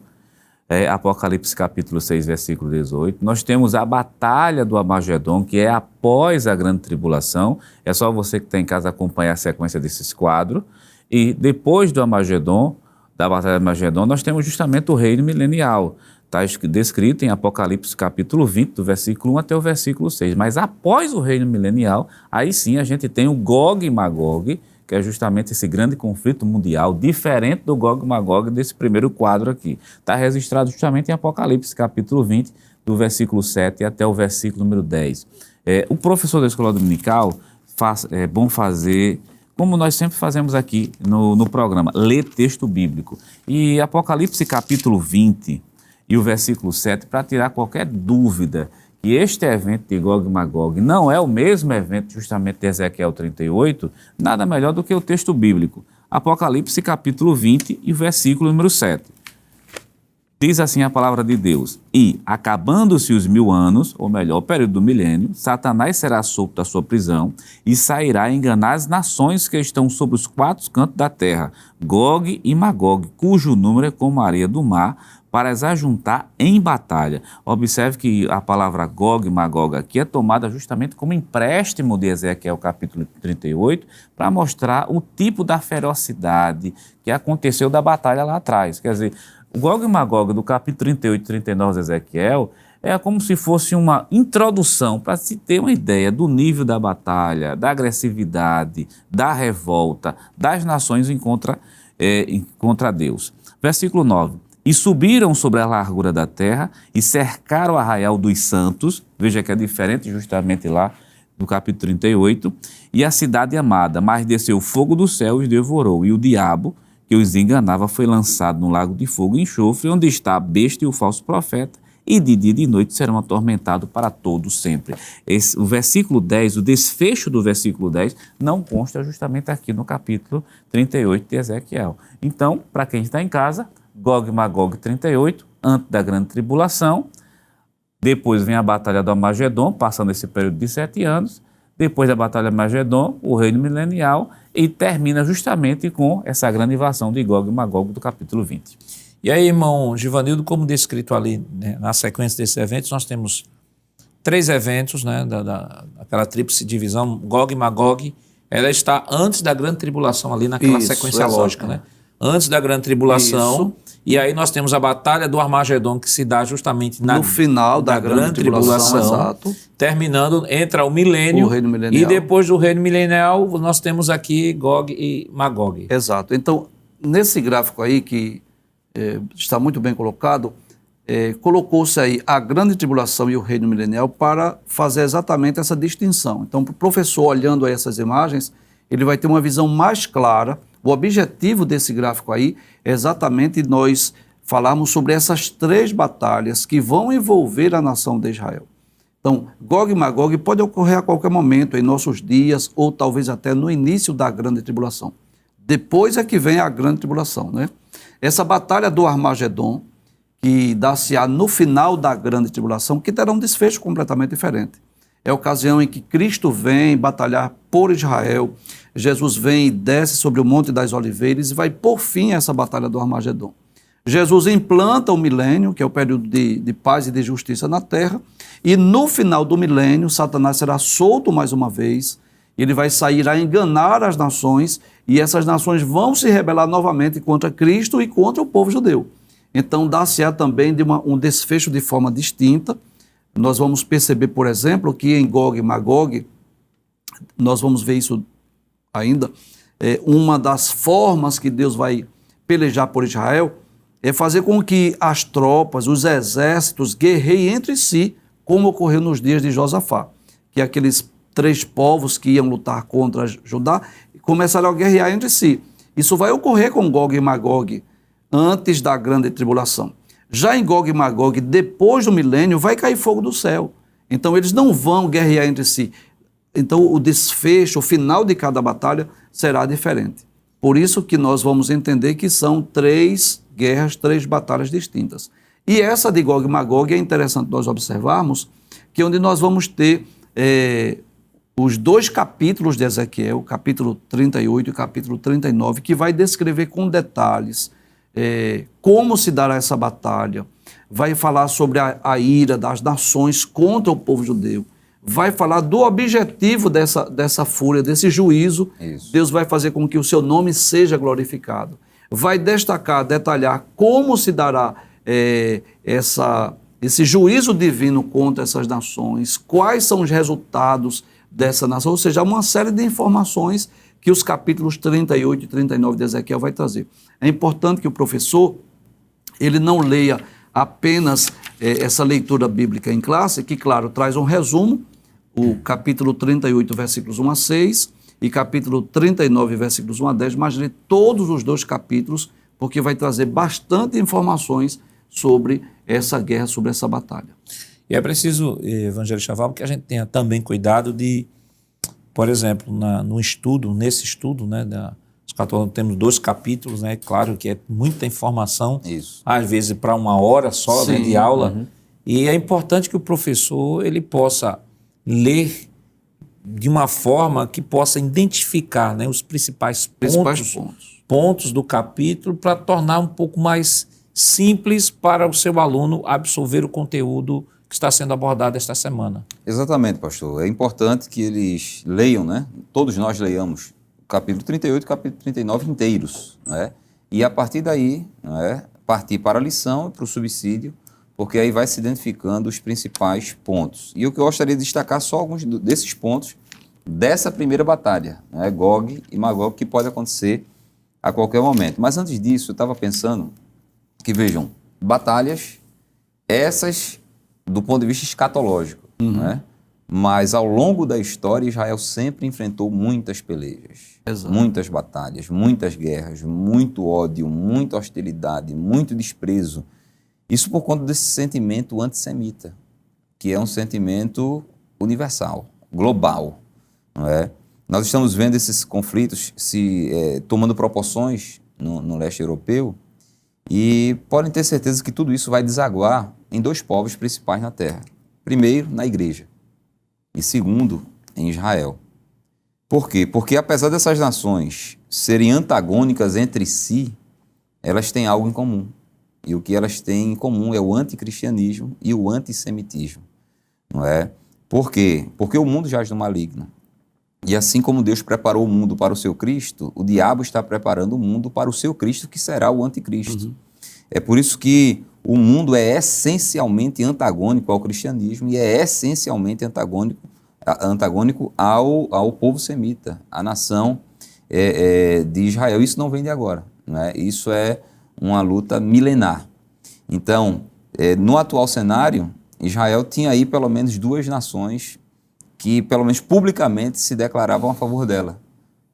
Apocalipse capítulo 6, versículo 18. Nós temos a batalha do Armagedon, que é após a grande tribulação. É só você que está em casa acompanhar a sequência desses quadros. E depois do Armagedon, da batalha do Armagedon, nós temos justamente o reino milenial. Está descrito em Apocalipse capítulo 20, do versículo 1 até o versículo 6. Mas após o reino milenial, aí sim a gente tem o Gog e Magog, que é justamente esse grande conflito mundial, diferente do Gog e Magog desse primeiro quadro aqui. Está registrado justamente em Apocalipse capítulo 20, do versículo 7 até o versículo número 10. O professor da escola dominical é bom fazer como nós sempre fazemos aqui no programa, ler texto bíblico. E Apocalipse capítulo 20 e o versículo 7, para tirar qualquer dúvida que este evento de Gog e Magog não é o mesmo evento justamente de Ezequiel 38, nada melhor do que o texto bíblico. Apocalipse capítulo 20 e versículo número 7. Diz assim a palavra de Deus: e, acabando-se os 1000 anos, ou melhor, o período do milênio, Satanás será solto da sua prisão e sairá a enganar as nações que estão sobre os 4 cantos da terra, Gog e Magog, cujo número é como a areia do mar, para as ajuntar em batalha. Observe que a palavra Gog e Magog aqui é tomada justamente como empréstimo de Ezequiel capítulo 38, para mostrar o tipo da ferocidade que aconteceu da batalha lá atrás. Quer dizer, o Gog e Magog do capítulo 38 e 39 de Ezequiel é como se fosse uma introdução para se ter uma ideia do nível da batalha, da agressividade, da revolta, das nações contra Deus. Versículo 9. E subiram sobre a largura da terra e cercaram o arraial dos santos, veja que é diferente justamente lá no capítulo 38, e a cidade amada, mas desceu fogo do céu e os devorou, e o diabo, que os enganava, foi lançado no lago de fogo e enxofre, onde está a besta e o falso profeta, e de dia e de noite serão atormentados para todo sempre. O versículo 10, o desfecho do versículo 10, não consta justamente aqui no capítulo 38 de Ezequiel. Então, para quem está em casa, Gog e Magog 38, antes da grande tribulação, depois vem a batalha do Armagedon, passando esse período de 7 anos, depois da batalha do Armagedon, o reino milenial, e termina justamente com essa grande invasão de Gog e Magog do capítulo 20. E aí, irmão Givanildo, como descrito ali, né, na sequência desses eventos, nós temos 3 eventos, né, daquela tríplice divisão, Gog e Magog, ela está antes da grande tribulação ali naquela sequência lógica, né? Antes da grande tribulação, e aí nós temos a batalha do Armagedon, que se dá justamente no final da grande tribulação, exato. Terminando, entra o milênio, e depois do reino milenial nós temos aqui Gog e Magog. Exato. Então, nesse gráfico aí, que está muito bem colocado, colocou-se aí a grande tribulação e o reino milenial para fazer exatamente essa distinção. Então, o professor, olhando aí essas imagens, ele vai ter uma visão mais clara. O objetivo desse gráfico aí é exatamente nós falarmos sobre essas 3 batalhas que vão envolver a nação de Israel. Então, Gog e Magog pode ocorrer a qualquer momento em nossos dias ou talvez até no início da grande tribulação. Depois é que vem a grande tribulação, né? Essa batalha do Armagedon, que dá-se-á no final da grande tribulação, que terá um desfecho completamente diferente. É a ocasião em que Cristo vem batalhar por Israel. Jesus vem e desce sobre o Monte das Oliveiras e vai por fim a essa batalha do Armagedon. Jesus implanta o milênio, que é o período de paz e de justiça na terra, e no final do milênio, Satanás será solto mais uma vez, ele vai sair a enganar as nações, e essas nações vão se rebelar novamente contra Cristo e contra o povo judeu. Então, dá-se-á também um desfecho de forma distinta. Nós vamos perceber, por exemplo, que em Gog e Magog, nós vamos ver isso ainda, uma das formas que Deus vai pelejar por Israel é fazer com que as tropas, os exércitos guerreiem entre si, como ocorreu nos dias de Josafá, que aqueles 3 povos que iam lutar contra Judá começaram a guerrear entre si. Isso vai ocorrer com Gog e Magog antes da grande tribulação. Já em Gog e Magog, depois do milênio, vai cair fogo do céu. Então eles não vão guerrear entre si. Então o desfecho, o final de cada batalha será diferente. Por isso que nós vamos entender que são 3 guerras, 3 batalhas distintas. E essa de Gog e Magog é interessante nós observarmos, que é onde nós vamos ter os 2 capítulos de Ezequiel, capítulo 38 e capítulo 39, que vai descrever com detalhes como se dará essa batalha, vai falar sobre a ira das nações contra o povo judeu, vai falar do objetivo dessa fúria, desse juízo. Isso. Deus vai fazer com que o seu nome seja glorificado. Vai destacar, detalhar como se dará esse juízo divino contra essas nações, quais são os resultados dessa nação, ou seja, uma série de informações que os capítulos 38 e 39 de Ezequiel vai trazer. É importante que o professor ele não leia apenas essa leitura bíblica em classe, que, claro, traz um resumo, o capítulo 38, versículos 1 a 6, e capítulo 39, versículos 1 a 10, mas ler todos os 2 capítulos, porque vai trazer bastante informações sobre essa guerra, sobre essa batalha. E é preciso, evangelista Valbo, que a gente tenha também cuidado de, por exemplo, nesse estudo, né, temos 2 capítulos, né, claro que é muita informação, Isso. às vezes para 1 hora só, né, Sim. de aula, e é importante que o professor ele possa ler de uma forma que possa identificar, né, os principais pontos do capítulo para tornar um pouco mais simples para o seu aluno absorver o conteúdo que está sendo abordado esta semana. Exatamente, pastor. É importante que eles leiam, né? Todos nós leiamos o capítulo 38 e o capítulo 39 inteiros, né? E a partir daí, né, partir para a lição e para o subsídio, porque aí vai se identificando os principais pontos. E o que eu gostaria de destacar só alguns desses pontos dessa primeira batalha, né? Gog e Magog, que pode acontecer a qualquer momento. Mas antes disso, eu estava pensando que, vejam, batalhas essas do ponto de vista escatológico, né? Mas ao longo da história, Israel sempre enfrentou muitas pelejas, Exato. muitas batalhas, muitas guerras, muito ódio, muita hostilidade, muito desprezo. Isso por conta desse sentimento antissemita, que é um sentimento universal, global, não é? Nós estamos vendo esses conflitos tomando proporções no leste europeu, e podem ter certeza que tudo isso vai desaguar em 2 povos principais na terra. Primeiro, na igreja. E segundo, em Israel. Por quê? Porque apesar dessas nações serem antagônicas entre si, elas têm algo em comum. E o que elas têm em comum é o anticristianismo e o antissemitismo. Não é? Por quê? Porque o mundo jaz no maligno. E assim como Deus preparou o mundo para o seu Cristo, o diabo está preparando o mundo para o seu Cristo, que será o anticristo. É por isso que o mundo é essencialmente antagônico ao cristianismo e é essencialmente antagônico ao povo semita, à nação de Israel. Isso não vem de agora, né? Isso é uma luta milenar. Então, no atual cenário, Israel tinha aí pelo menos 2 nações que, pelo menos publicamente, se declaravam a favor dela,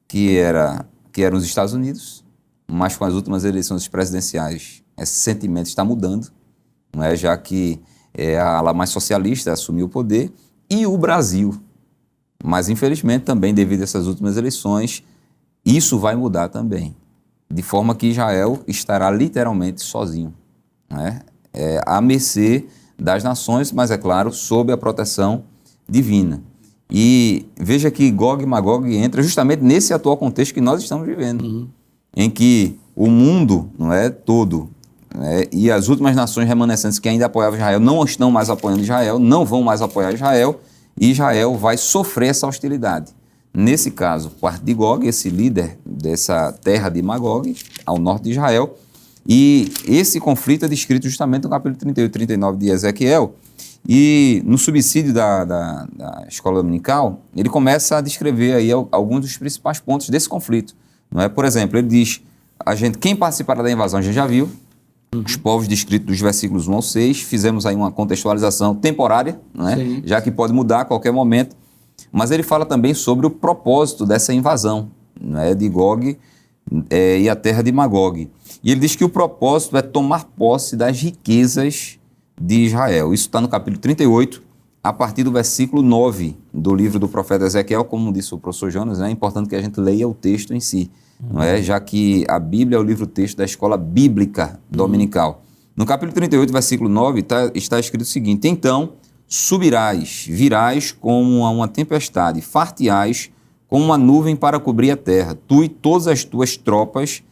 que eram os Estados Unidos, mas com as últimas eleições presidenciais, esse sentimento está mudando, não é? Já que a ala mais socialista assumiu o poder, e o Brasil. Mas, infelizmente, também devido a essas últimas eleições, isso vai mudar também, de forma que Israel estará literalmente sozinho, né? À mercê das nações, mas, é claro, sob a proteção divina. E veja que Gog e Magog entra justamente nesse atual contexto que nós estamos vivendo, em que o mundo, não é, todo, né, e as últimas nações remanescentes que ainda apoiavam Israel não estão mais apoiando Israel, não vão mais apoiar Israel, e Israel vai sofrer essa hostilidade. Nesse caso, parte de Gog, esse líder dessa terra de Magog, ao norte de Israel, e esse conflito é descrito justamente no capítulo 38 e 39 de Ezequiel. E no subsídio da escola dominical, ele começa a descrever aí alguns dos principais pontos desse conflito. Não é? Por exemplo, ele diz, quem participará da invasão, a gente já viu, os povos descritos dos versículos 1 ao 6, fizemos aí uma contextualização temporária, não é? Já que pode mudar a qualquer momento, mas ele fala também sobre o propósito dessa invasão, não é? De Gog e a terra de Magog. E ele diz que o propósito é tomar posse das riquezas de Israel. Isso está no capítulo 38, a partir do versículo 9 do livro do profeta Ezequiel, como disse o professor Jonas, né? É importante que a gente leia o texto em si, não é? Já que a Bíblia é o livro-texto da escola bíblica dominical. No capítulo 38, versículo 9, está escrito o seguinte: então subirás, virás como uma tempestade, farteás como uma nuvem para cobrir a terra, tu e todas as tuas tropas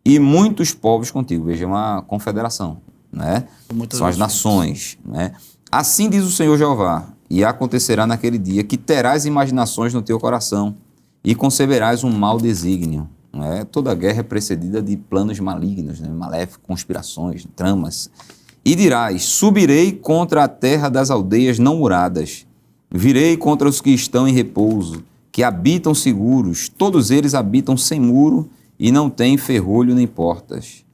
e muitos povos contigo. Veja, uma confederação, né? São as nações, né? Assim diz o Senhor Jeová, e acontecerá naquele dia que terás imaginações no teu coração e conceberás um mau desígnio. Né? Toda guerra é precedida de planos malignos, né? Maléficos, conspirações, tramas. E dirás, subirei contra a terra das aldeias não muradas, virei contra os que estão em repouso, que habitam seguros, todos eles habitam sem muro e não têm ferrolho nem portas.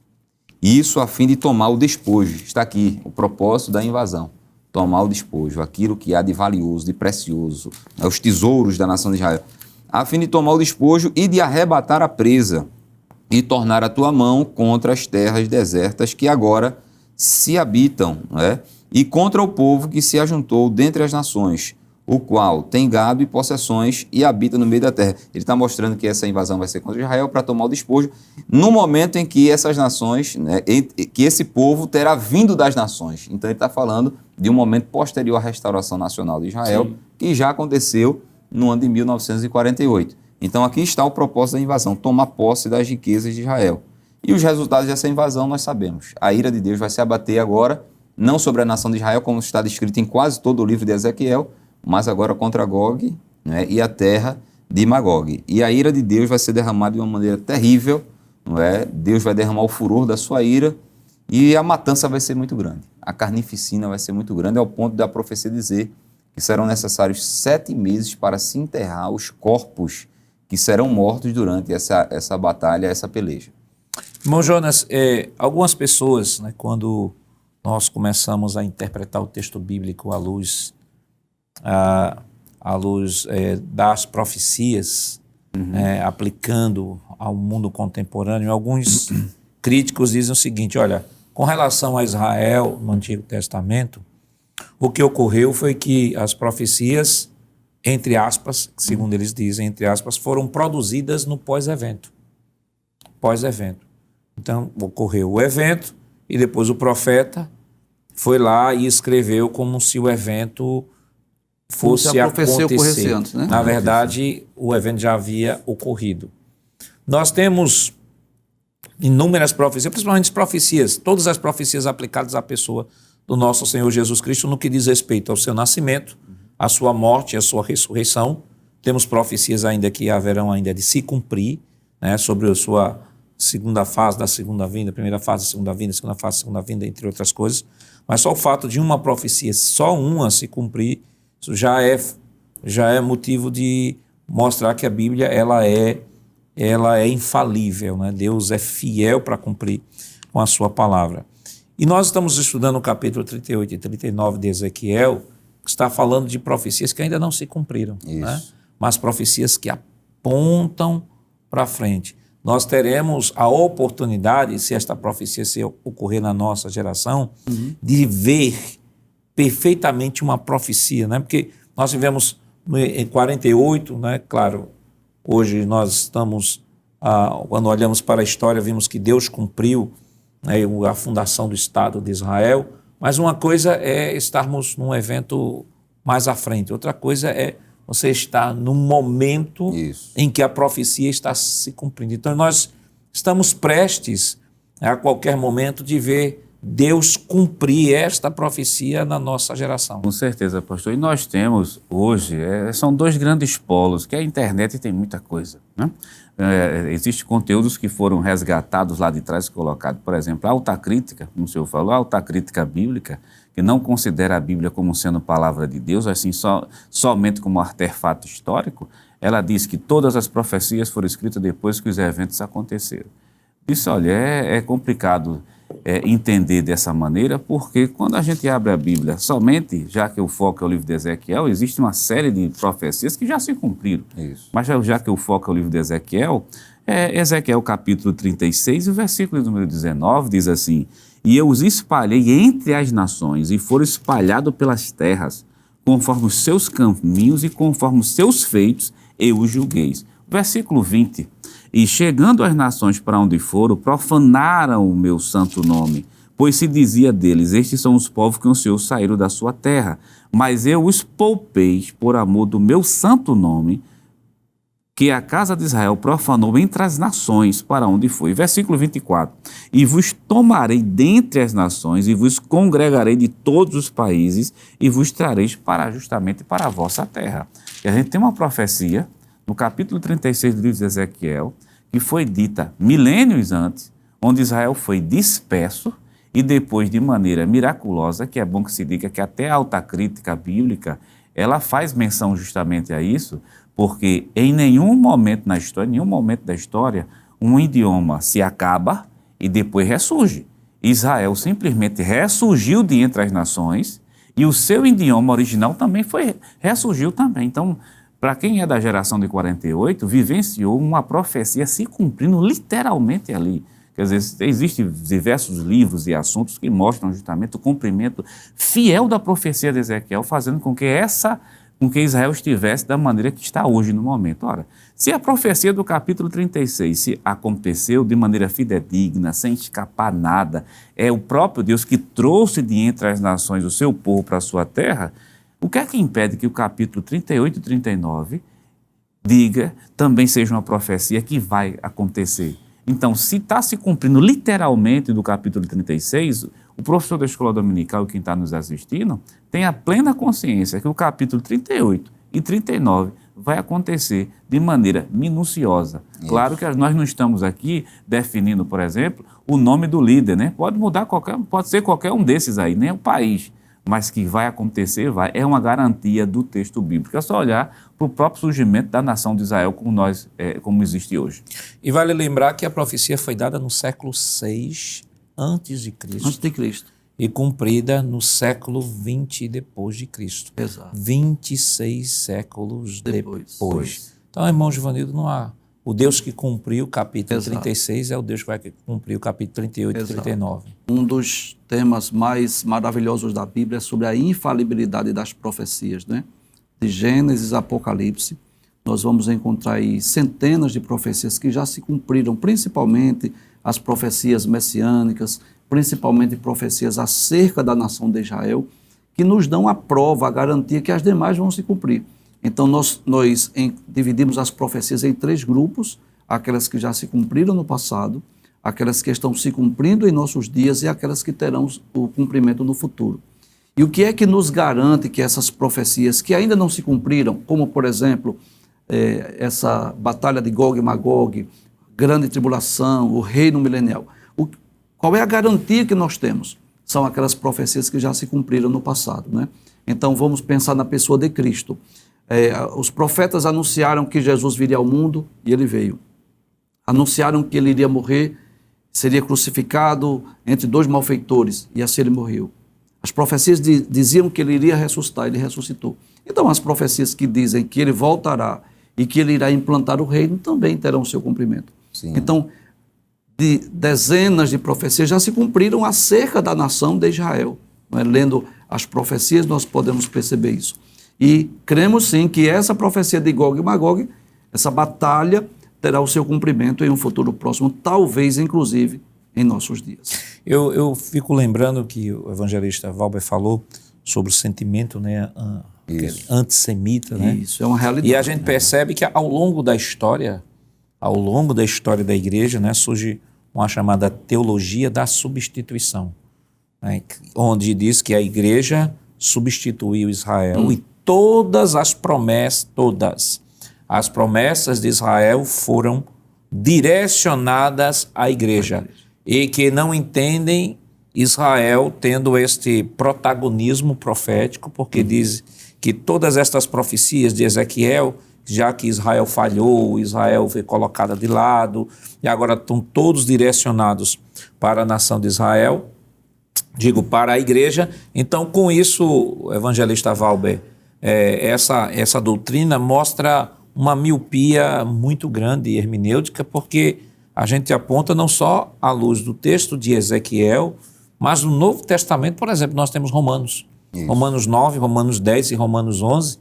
Isso a fim de tomar o despojo. Está aqui o propósito da invasão. Tomar o despojo, aquilo que há de valioso, de precioso, os tesouros da nação de Israel. a fim de tomar o despojo e de arrebatar a presa, e tornar a tua mão contra as terras desertas que agora se habitam, né? E contra o povo que se ajuntou dentre as nações, o qual tem gado e possessões e habita no meio da terra. Ele está mostrando que essa invasão vai ser contra Israel para tomar o despojo, no momento em que essas nações, né, que esse povo terá vindo das nações. Então ele está falando de um momento posterior à restauração nacional de Israel, sim, que já aconteceu no ano de 1948. Então aqui está o propósito da invasão, tomar posse das riquezas de Israel. E os resultados dessa invasão nós sabemos. A ira de Deus vai se abater agora, não sobre a nação de Israel, como está descrito em quase todo o livro de Ezequiel, mas agora contra Gog, né, e a terra de Magog. E a ira de Deus vai ser derramada de uma maneira terrível, não é? Deus vai derramar o furor da sua ira e a matança vai ser muito grande. A carnificina vai ser muito grande, ao ponto da profecia dizer que serão necessários 7 meses para se enterrar os corpos que serão mortos durante essa batalha, essa peleja. Irmão Jonas, algumas pessoas, né, quando nós começamos a interpretar o texto bíblico à luz das profecias, aplicando ao mundo contemporâneo, alguns críticos dizem o seguinte: olha, com relação a Israel no Antigo Testamento, o que ocorreu foi que as profecias, entre aspas, segundo eles dizem, entre aspas, foram produzidas no pós-evento. Pós-evento. Então, ocorreu o evento e depois o profeta foi lá e escreveu como se o evento fosse acontecer. Antes, né? Na verdade, o evento já havia ocorrido. Nós temos inúmeras profecias, principalmente as profecias, todas as profecias aplicadas à pessoa do nosso Senhor Jesus Cristo no que diz respeito ao seu nascimento, a sua morte e a sua ressurreição. Temos profecias ainda que haverão ainda de se cumprir, né, sobre a sua segunda fase da segunda vinda, primeira fase da segunda vinda, segunda fase da segunda vinda, entre outras coisas. Mas só o fato de uma profecia, só uma se cumprir, isso já é motivo de mostrar que a Bíblia ela é infalível, né? Deus é fiel para cumprir com a sua palavra. E nós estamos estudando o capítulo 38 e 39 de Ezequiel, que está falando de profecias que ainda não se cumpriram, né? Mas profecias que apontam para frente. Nós teremos a oportunidade, se esta profecia se ocorrer na nossa geração, de ver perfeitamente uma profecia, né? Porque nós vivemos em 48, né? Claro, hoje nós estamos, quando olhamos para a história, vimos que Deus cumpriu, né, a fundação do Estado de Israel, mas uma coisa é estarmos num evento mais à frente, outra coisa é você estar num momento em que a profecia está se cumprindo. Então nós estamos prestes, a qualquer momento, de ver Deus cumprir esta profecia na nossa geração. Com certeza, pastor. E nós temos hoje, são 2 grandes polos, que a internet tem muita coisa, né? Existem conteúdos que foram resgatados lá de trás e colocados. Por exemplo, a alta crítica, como o senhor falou, a alta crítica bíblica, que não considera a Bíblia como sendo palavra de Deus, assim, somente como artefato histórico, ela diz que todas as profecias foram escritas depois que os eventos aconteceram. Isso, olha, é complicado entender dessa maneira, porque quando a gente abre a Bíblia somente, já que o foco é o livro de Ezequiel, existe uma série de profecias que já se cumpriram. Isso. Mas já que o foco é o livro de Ezequiel, Ezequiel capítulo 36, o versículo número 19 diz assim: e eu os espalhei entre as nações, e foram espalhados pelas terras, conforme os seus caminhos e conforme os seus feitos, eu os julguei. Versículo 20: e chegando as nações para onde foram, profanaram o meu santo nome, pois se dizia deles: estes são os povos que o Senhor saíram da sua terra, mas eu os poupei por amor do meu santo nome, que a casa de Israel profanou entre as nações para onde foi. Versículo 24: e vos tomarei dentre as nações, e vos congregarei de todos os países, e vos trareis justamente para a vossa terra. E a gente tem uma profecia no capítulo 36 do livro de Ezequiel, que foi dita milênios antes, onde Israel foi disperso e depois, de maneira miraculosa, que é bom que se diga que até a alta crítica bíblica, ela faz menção justamente a isso, porque em nenhum momento da história, um idioma se acaba e depois ressurge. Israel simplesmente ressurgiu de entre as nações e o seu idioma original também ressurgiu também. Então, para quem é da geração de 48, vivenciou uma profecia se cumprindo literalmente ali. Quer dizer, existem diversos livros e assuntos que mostram justamente o cumprimento fiel da profecia de Ezequiel, fazendo com que Israel estivesse da maneira que está hoje no momento. Ora, se a profecia do capítulo 36 se aconteceu de maneira fidedigna, sem escapar nada, é o próprio Deus que trouxe de entre as nações o seu povo para a sua terra, o que é que impede que o capítulo 38 e 39 também seja uma profecia que vai acontecer? Então, se está se cumprindo literalmente do capítulo 36, o professor da escola dominical e quem está nos assistindo tem a plena consciência que o capítulo 38 e 39 vai acontecer de maneira minuciosa. Isso. Claro que nós não estamos aqui definindo, por exemplo, o nome do líder, né? Pode ser qualquer um desses aí, nem o país, mas que vai acontecer, é uma garantia do texto bíblico. É só olhar para o próprio surgimento da nação de Israel como existe hoje. E vale lembrar que a profecia foi dada no século VI antes de Cristo. E cumprida no século XX depois de Cristo. Exato. 26 séculos depois. Então, irmão Givanildo, não há... O Deus que cumpriu o capítulo 36 é o Deus que vai cumprir o capítulo 38 e 39. Um dos temas mais maravilhosos da Bíblia é sobre a infalibilidade das profecias, né? De Gênesis a Apocalipse, nós vamos encontrar aí centenas de profecias que já se cumpriram, principalmente as profecias messiânicas, principalmente profecias acerca da nação de Israel, que nos dão a prova, a garantia que as demais vão se cumprir. Então, nós dividimos as profecias em 3 grupos, aquelas que já se cumpriram no passado, aquelas que estão se cumprindo em nossos dias e aquelas que terão o cumprimento no futuro. E o que é que nos garante que essas profecias que ainda não se cumpriram, como, por exemplo, essa batalha de Gog e Magog, grande tribulação, o reino milenial, qual é a garantia que nós temos? São aquelas profecias que já se cumpriram no passado, né? Então, vamos pensar na pessoa de Cristo. Os profetas anunciaram que Jesus viria ao mundo e ele veio. Anunciaram que ele iria morrer, seria crucificado entre 2 malfeitores, e assim ele morreu. As profecias diziam que ele iria ressuscitar, ele ressuscitou. Então, as profecias que dizem que ele voltará e que ele irá implantar o reino também terão seu cumprimento. Sim. Então, dezenas de profecias já se cumpriram acerca da nação de Israel. Não é? Lendo as profecias, nós podemos perceber isso. E cremos sim que essa profecia de Gog e Magog, essa batalha, terá o seu cumprimento em um futuro próximo, talvez inclusive em nossos dias. Eu fico lembrando que o evangelista Valber falou sobre o sentimento, né, antissemita, né? Isso é uma realidade. E a gente percebe que ao longo da história da igreja, né, surge uma chamada teologia da substituição, né, onde diz que a igreja substituiu Israel e todas as promessas de Israel foram direcionadas à igreja e que não entendem Israel tendo este protagonismo profético, porque diz que todas estas profecias de Ezequiel, já que Israel falhou, Israel foi colocada de lado e agora estão todos direcionados para a nação de Israel, para a igreja. Então, com isso, o evangelista Valber, essa doutrina mostra uma miopia muito grande hermenêutica, porque a gente aponta não só à luz do texto de Ezequiel, mas no Novo Testamento, por exemplo, nós temos Romanos. Isso. Romanos 9, Romanos 10 e Romanos 11.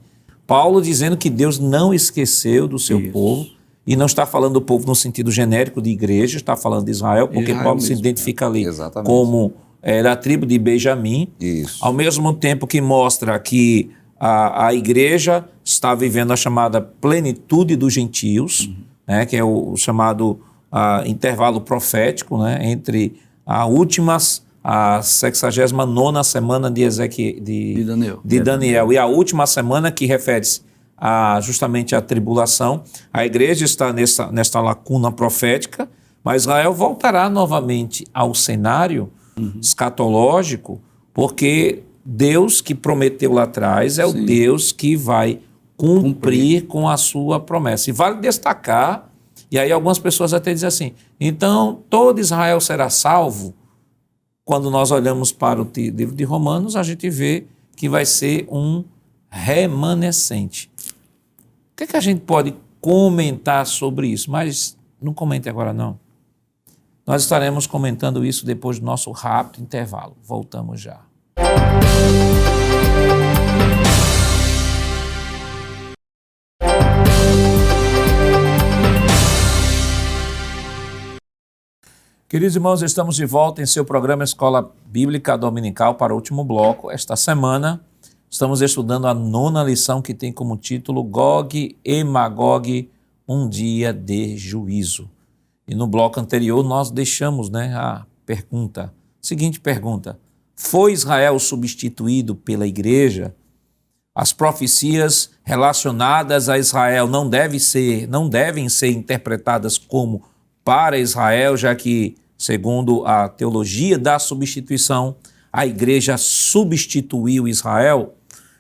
Paulo dizendo que Deus não esqueceu do seu povo, e não está falando do povo no sentido genérico de igreja, está falando de Israel, porque Paulo mesmo, se identifica ali como da tribo de Benjamim. Isso. Ao mesmo tempo que mostra que a igreja está vivendo a chamada plenitude dos gentios, né, que é o chamado intervalo profético, né, entre a 69ª semana de Daniel e a última semana que refere-se justamente à tribulação. A igreja está nesta lacuna profética, mas Israel voltará novamente ao cenário escatológico, porque Deus que prometeu lá atrás é o Deus que vai cumprir com a sua promessa. E vale destacar, e aí algumas pessoas até dizem assim, então todo Israel será salvo? Quando nós olhamos para o livro de Romanos, a gente vê que vai ser um remanescente. que é que a gente pode comentar sobre isso? Mas não comente agora, não. Nós estaremos comentando isso depois do nosso rápido intervalo. Voltamos já. Queridos irmãos, estamos de volta em seu programa Escola Bíblica Dominical para o último bloco. Esta semana estamos estudando a 9ª lição que tem como título Gog e Magog, um dia de juízo. E no bloco anterior nós deixamos a seguinte pergunta: foi Israel substituído pela igreja? As profecias relacionadas a Israel não devem ser interpretadas como para Israel, já que, segundo a teologia da substituição, a igreja substituiu Israel.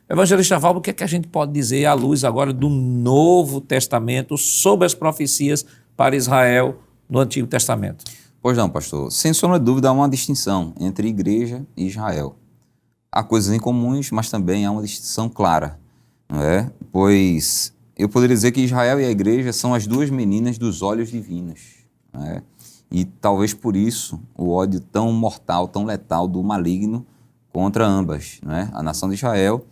Evangelista Valbo, o que é que a gente pode dizer à luz agora do Novo Testamento sobre as profecias para Israel no Antigo Testamento? Pois não, pastor. Sem sombra de dúvida, há uma distinção entre igreja e Israel. Há coisas em comuns, mas também há uma distinção clara, não é? Pois eu poderia dizer que Israel e a igreja são as duas meninas dos olhos divinos, não é? E talvez por isso o ódio tão mortal, tão letal do maligno contra ambas, não é? A nação de Israel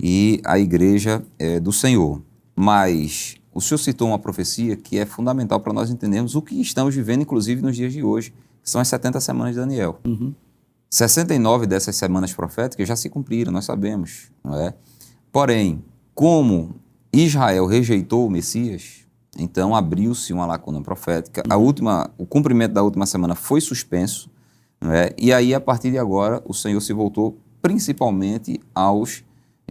e a igreja do Senhor. Mas o Senhor citou uma profecia que é fundamental para nós entendermos o que estamos vivendo, inclusive nos dias de hoje, que são as 70 semanas de Daniel. 69 dessas semanas proféticas já se cumpriram, nós sabemos, não é? Porém, como Israel rejeitou o Messias, então abriu-se uma lacuna profética. O cumprimento da última semana foi suspenso, não é? E aí, a partir de agora, o Senhor se voltou principalmente aos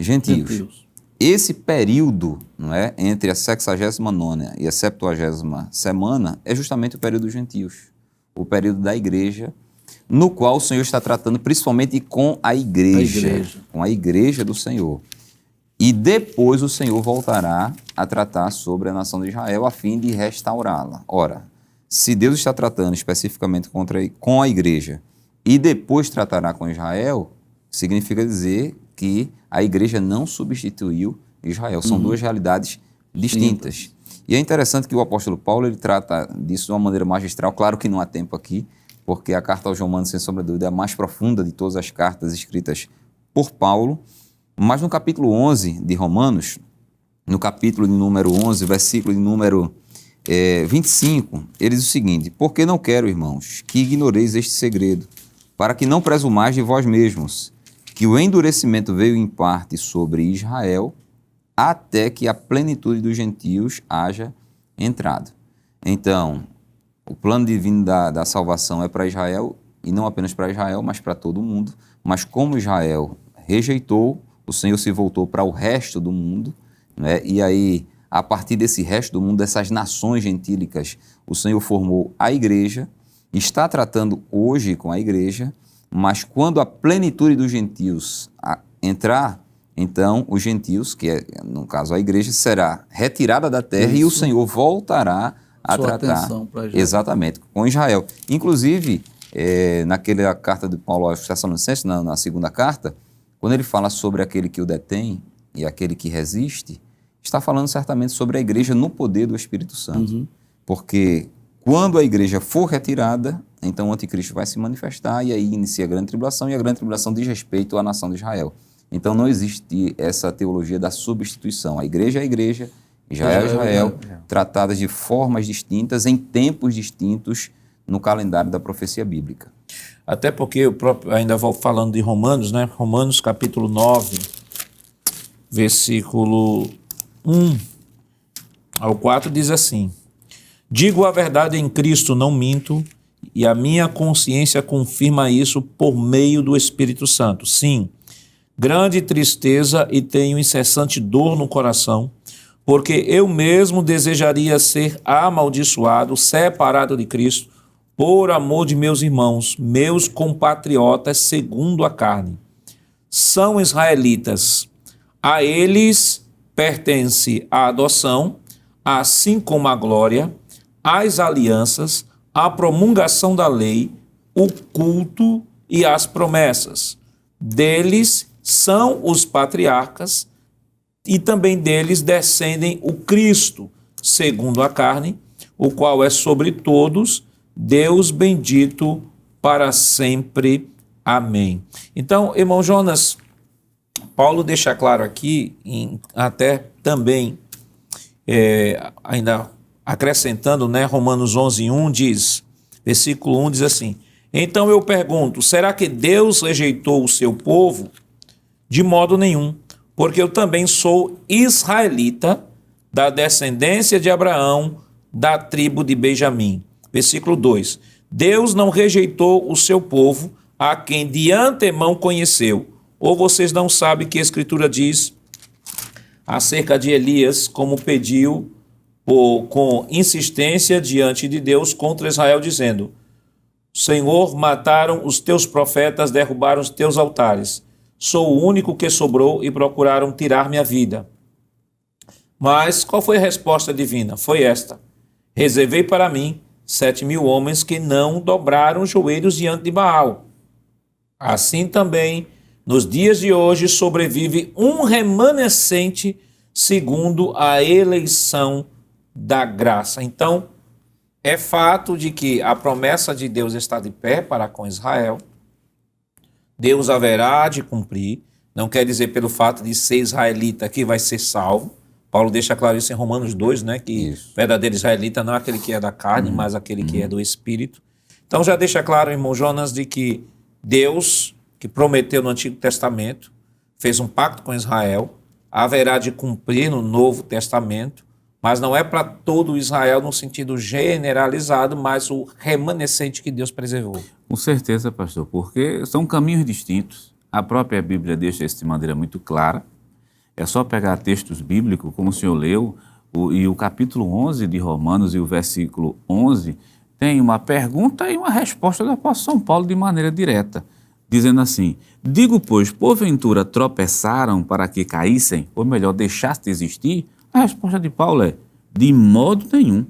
gentios. Esse período, não é, entre a 69ª e a 70ª semana é justamente o período dos gentios, o período da igreja, no qual o Senhor está tratando principalmente com a igreja, com a igreja do Senhor. E depois o Senhor voltará a tratar sobre a nação de Israel a fim de restaurá-la. Ora, se Deus está tratando especificamente com a igreja e depois tratará com Israel, significa dizer que a igreja não substituiu Israel. São duas realidades distintas. E é interessante que o apóstolo Paulo ele trata disso de uma maneira magistral. Claro que não há tempo aqui, porque a carta aos Romanos, sem sombra de dúvida, é a mais profunda de todas as cartas escritas por Paulo. Mas no capítulo 11 de Romanos, no capítulo de número 11, versículo de número 25, ele diz o seguinte: porque não quero, irmãos, que ignoreis este segredo, para que não presumais de vós mesmos, que o endurecimento veio em parte sobre Israel, até que a plenitude dos gentios haja entrado. Então, o plano divino da salvação é para Israel, e não apenas para Israel, mas para todo mundo. Mas como Israel rejeitou, o Senhor se voltou para o resto do mundo, né? E aí, a partir desse resto do mundo, dessas nações gentílicas, o Senhor formou a igreja, está tratando hoje com a igreja, mas quando a plenitude dos gentios entrar, então os gentios, que é, no caso, a igreja, será retirada da terra. Isso. E o Senhor voltará a tratar exatamente com Israel. Inclusive, naquela carta de Paulo aos Tessalonicenses, na segunda carta, quando ele fala sobre aquele que o detém e aquele que resiste, está falando certamente sobre a igreja no poder do Espírito Santo. Porque quando a igreja for retirada, então o anticristo vai se manifestar e aí inicia a grande tribulação, e a grande tribulação diz respeito à nação de Israel. Então não existe essa teologia da substituição. A igreja é a igreja, Israel é Israel, tratadas de formas distintas, em tempos distintos, no calendário da profecia bíblica. Até porque, ainda vou falando de Romanos, né? Romanos capítulo 9, versículo 1 ao 4 diz assim: digo a verdade em Cristo, não minto, e a minha consciência confirma isso por meio do Espírito Santo. Sim, grande tristeza e tenho incessante dor no coração, porque eu mesmo desejaria ser amaldiçoado, separado de Cristo, por amor de meus irmãos, meus compatriotas segundo a carne. São israelitas. A eles pertence a adoção, assim como a glória, as alianças, a promulgação da lei, o culto e as promessas. Deles são os patriarcas, e também deles descendem o Cristo, segundo a carne, o qual é sobre todos, Deus bendito para sempre. Amém. Então, irmão Jonas, Paulo deixa claro aqui, até também, ainda acrescentando, né, Romanos 11:1 diz, versículo 1 diz assim: então eu pergunto, será que Deus rejeitou o seu povo? De modo nenhum, porque eu também sou israelita, da descendência de Abraão, da tribo de Benjamim. Versículo 2: Deus não rejeitou o seu povo, a quem de antemão conheceu. Ou vocês não sabem que a Escritura diz acerca de Elias, como pediu com insistência diante de Deus contra Israel, dizendo: Senhor, mataram os teus profetas, derrubaram os teus altares. Sou o único que sobrou e procuraram tirar minha vida. Mas qual foi a resposta divina? Foi esta: reservei para mim 7.000 homens que não dobraram os joelhos diante de Baal. Assim também, nos dias de hoje, sobrevive um remanescente segundo a eleição da graça. Então, é fato de que a promessa de Deus está de pé para com Israel. Deus haverá de cumprir. Não quer dizer pelo fato de ser israelita que vai ser salvo. Paulo deixa claro isso em Romanos 2, né? Que verdadeiro israelita não é aquele que é da carne, mas aquele que é do Espírito. Então já deixa claro, irmão Jonas, de que Deus, que prometeu no Antigo Testamento, fez um pacto com Israel, haverá de cumprir no Novo Testamento, mas não é para todo Israel no sentido generalizado, mas o remanescente que Deus preservou. Com certeza, pastor, porque são caminhos distintos. A própria Bíblia deixa isso de maneira muito clara. É só pegar textos bíblicos, como o senhor leu, e o capítulo 11 de Romanos e o versículo 11, tem uma pergunta e uma resposta do apóstolo São Paulo de maneira direta, dizendo assim: digo, pois, porventura tropeçaram para que caíssem, ou melhor, deixasse de existir? A resposta de Paulo é: de modo nenhum.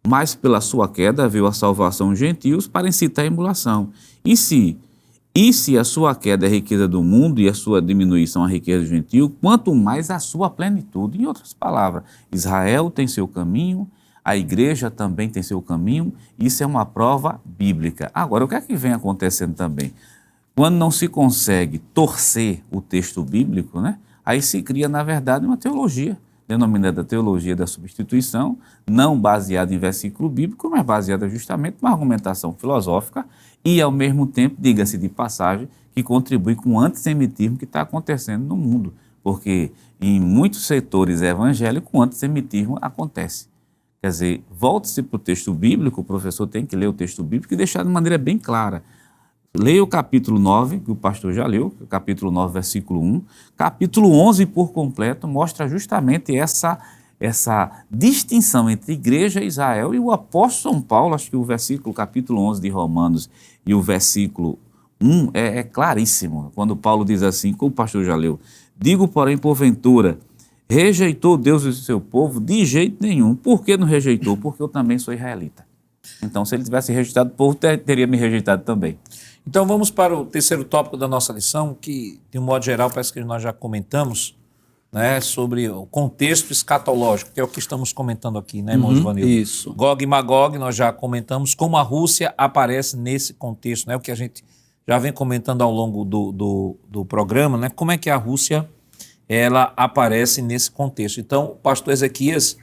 Mas pela sua queda veio a salvação aos gentios para incitar a emulação. E se a sua queda é a riqueza do mundo e a sua diminuição a riqueza do gentio, quanto mais a sua plenitude. Em outras palavras, Israel tem seu caminho, a igreja também tem seu caminho, isso é uma prova bíblica. Agora, o que é que vem acontecendo também? Quando não se consegue torcer o texto bíblico, né, aí se cria, na verdade, uma teologia, denominada teologia da substituição, não baseada em versículo bíblico, mas baseada justamente numa argumentação filosófica e, ao mesmo tempo, diga-se de passagem, que contribui com o antissemitismo que está acontecendo no mundo, porque em muitos setores evangélicos o antissemitismo acontece. Quer dizer, volte-se para o texto bíblico, o professor tem que ler o texto bíblico e deixar de maneira bem clara. Leia o capítulo 9, que o pastor já leu, capítulo 9, versículo 1. Capítulo 11, por completo, mostra justamente essa distinção entre igreja e Israel. E o apóstolo São Paulo, acho que o capítulo 11 de Romanos e o versículo 1 é claríssimo. Quando Paulo diz assim, como o pastor já leu: digo, porém, porventura, rejeitou Deus o seu povo? De jeito nenhum. Por que não rejeitou? Porque eu também sou israelita. Então, se ele tivesse rejeitado o povo, teria me rejeitado também. Então vamos para o terceiro tópico da nossa lição, que de um modo geral parece que nós já comentamos, né, sobre o contexto escatológico, que é o que estamos comentando aqui, né, irmão Givanildo? Isso. Gog e Magog, nós já comentamos como a Rússia aparece nesse contexto, né, o que a gente já vem comentando ao longo do programa, né, como é que a Rússia ela aparece nesse contexto. Então o pastor Ezequias,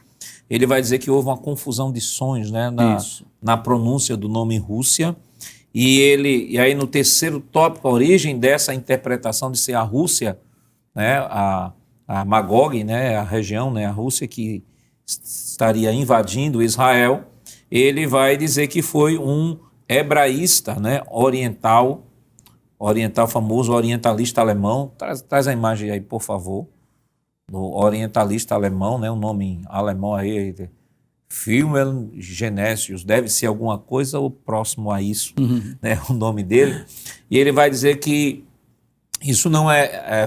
ele vai dizer que houve uma confusão de sons, né, na pronúncia do nome Rússia. E aí no terceiro tópico, a origem dessa interpretação de ser a Rússia, né, a Magog, né, a região, né, a Rússia que estaria invadindo Israel, ele vai dizer que foi um hebraísta, né, oriental famoso, orientalista alemão. Traz a imagem aí, por favor, do orientalista alemão, né, um nome em alemão aí, Wilhelm Genesius, deve ser alguma coisa ou próximo a isso, né, o nome dele. E ele vai dizer que isso não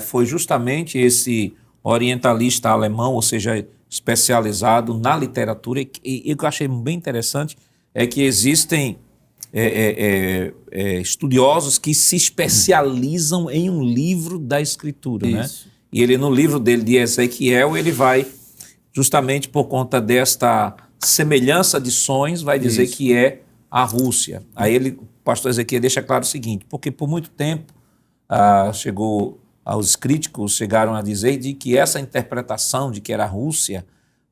foi justamente esse orientalista alemão, ou seja, especializado na literatura, e o que eu achei bem interessante é que existem estudiosos que se especializam em um livro da Escritura, né? E ele, no livro dele de Ezequiel, ele vai, justamente por conta desta semelhança de sonhos, vai dizer Isso. que é a Rússia. Aí o pastor Ezequiel deixa claro o seguinte, porque por muito tempo os críticos chegaram a dizer de que essa interpretação de que era a Rússia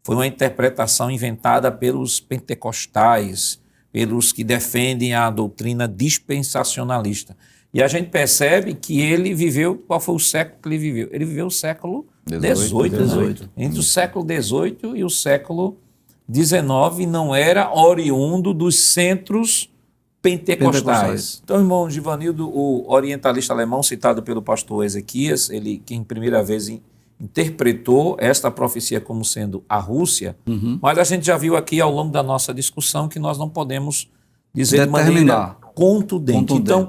foi uma interpretação inventada pelos pentecostais, pelos que defendem a doutrina dispensacionalista. E a gente percebe que ele viveu, qual foi o século que ele viveu? Ele viveu o século XVIII. Entre o século XVIII e o século XIX não era oriundo dos centros pentecostais. Então, irmão Givanildo, o orientalista alemão citado pelo pastor Ezequias, ele que em primeira vez interpretou esta profecia como sendo a Rússia, mas a gente já viu aqui ao longo da nossa discussão que nós não podemos dizer de maneira contundente. Então,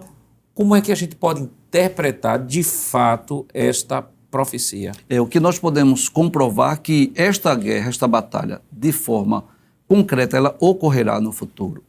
como é que a gente pode interpretar de fato esta profecia? O que nós podemos comprovar que esta guerra, esta batalha, de forma concreta, ela ocorrerá no futuro.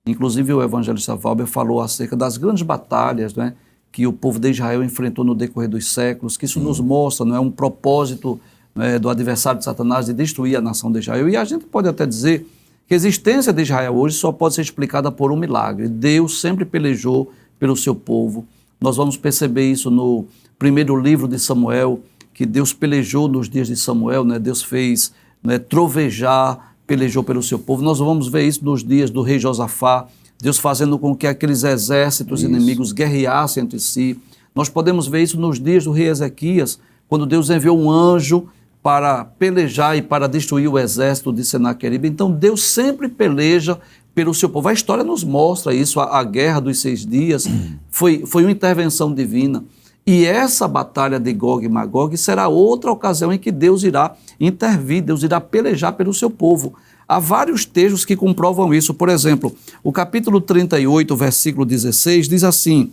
Inclusive o evangelista Valber falou acerca das grandes batalhas, né, que o povo de Israel enfrentou no decorrer dos séculos, que isso nos mostra, não é, um propósito, né, do adversário de Satanás de destruir a nação de Israel. E a gente pode até dizer que a existência de Israel hoje só pode ser explicada por um milagre. Deus sempre pelejou pelo seu povo. Nós vamos perceber isso no primeiro livro de Samuel, que Deus pelejou nos dias de Samuel, né? Deus fez, né, trovejar, pelejou pelo seu povo. Nós vamos ver isso nos dias do rei Josafá, Deus fazendo com que aqueles exércitos inimigos guerreassem entre si. Nós podemos ver isso nos dias do rei Ezequias, quando Deus enviou um anjo para pelejar e para destruir o exército de Senaqueribe. Então Deus sempre peleja pelo seu povo. A história nos mostra isso, a guerra dos 6 dias foi uma intervenção divina. E essa batalha de Gog e Magog será outra ocasião em que Deus irá intervir, Deus irá pelejar pelo seu povo. Há vários textos que comprovam isso. Por exemplo, o capítulo 38, versículo 16, diz assim: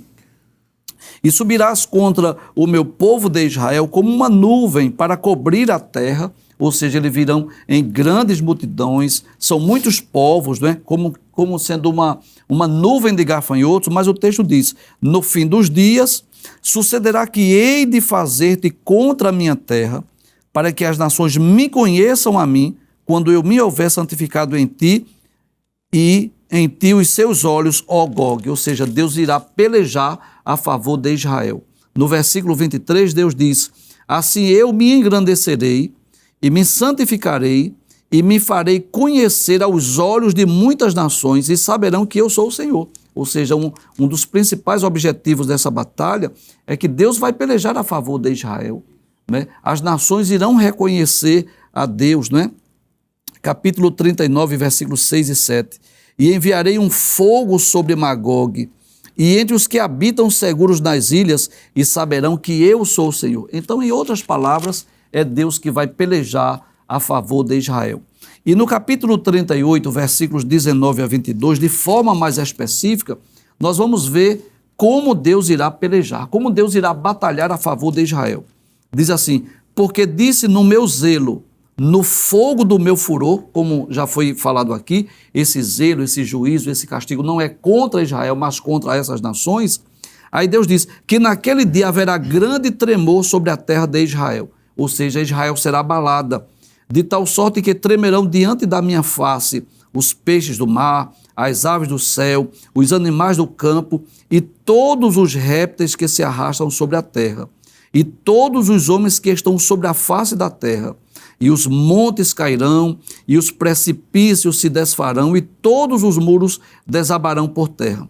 e subirás contra o meu povo de Israel como uma nuvem para cobrir a terra, ou seja, eles virão em grandes multidões, são muitos povos, né? como sendo uma nuvem de gafanhotos, mas o texto diz, no fim dos dias, sucederá que hei de fazer-te contra a minha terra, para que as nações me conheçam a mim, quando eu me houver santificado em ti, e em ti os seus olhos, ó Gog, ou seja, Deus irá pelejar a favor de Israel. No versículo 23, Deus diz, assim eu me engrandecerei, e me santificarei, e me farei conhecer aos olhos de muitas nações, e saberão que eu sou o Senhor. Ou seja, um dos principais objetivos dessa batalha é que Deus vai pelejar a favor de Israel, né? As nações irão reconhecer a Deus, né? Capítulo 39, versículos 6 e 7. E enviarei um fogo sobre Magog, e entre os que habitam seguros nas ilhas, e saberão que eu sou o Senhor. Então, em outras palavras, é Deus que vai pelejar a favor de Israel. E no capítulo 38, versículos 19 a 22, de forma mais específica, nós vamos ver como Deus irá pelejar, como Deus irá batalhar a favor de Israel. Diz assim, porque disse no meu zelo, no fogo do meu furor, como já foi falado aqui, esse zelo, esse juízo, esse castigo não é contra Israel, mas contra essas nações. Aí Deus diz que naquele dia haverá grande tremor sobre a terra de Israel, ou seja, Israel será abalada, de tal sorte que tremerão diante da minha face os peixes do mar, as aves do céu, os animais do campo e todos os répteis que se arrastam sobre a terra, e todos os homens que estão sobre a face da terra. E os montes cairão, e os precipícios se desfarão, e todos os muros desabarão por terra.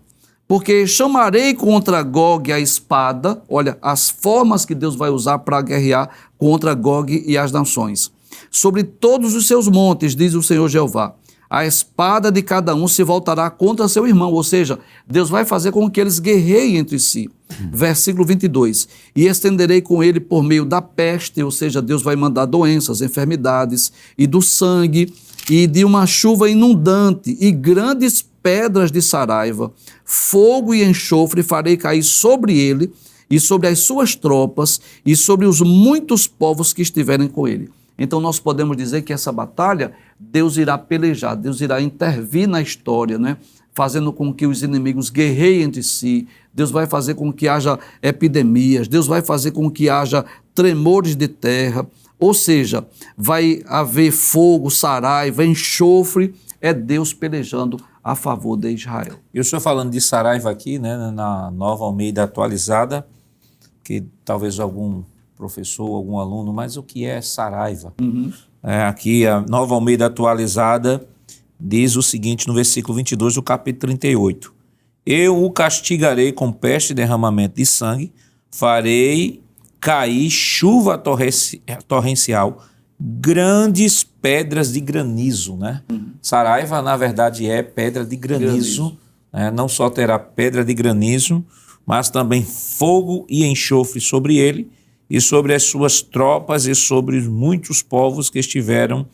Porque chamarei contra Gog a espada, olha, as formas que Deus vai usar para guerrear contra Gog e as nações. Sobre todos os seus montes, diz o Senhor Jeová, a espada de cada um se voltará contra seu irmão, ou seja, Deus vai fazer com que eles guerreiem entre si. Versículo 22, e estenderei com ele por meio da peste, ou seja, Deus vai mandar doenças, enfermidades, e do sangue, e de uma chuva inundante, e grandes pedras de saraiva, fogo e enxofre farei cair sobre ele, e sobre as suas tropas, e sobre os muitos povos que estiverem com ele. Então nós podemos dizer que essa batalha, Deus irá pelejar, Deus irá intervir na história, né? fazendo com que os inimigos guerreiem entre si. Deus vai fazer com que haja epidemias. Deus vai fazer com que haja tremores de terra. Ou seja, vai haver fogo, saraiva, enxofre. É Deus pelejando a favor de Israel. E o senhor falando de saraiva aqui, né, na Nova Almeida atualizada, que talvez algum professor, algum aluno, mas o que é saraiva? Aqui a Nova Almeida atualizada diz o seguinte no versículo 22 do capítulo 38. Eu o castigarei com peste e derramamento de sangue, farei cair chuva torrencial, grandes pedras de granizo, né? Saraiva, na verdade, é pedra de granizo. Né? Não só terá pedra de granizo, mas também fogo e enxofre sobre ele e sobre as suas tropas e sobre muitos povos que estiverem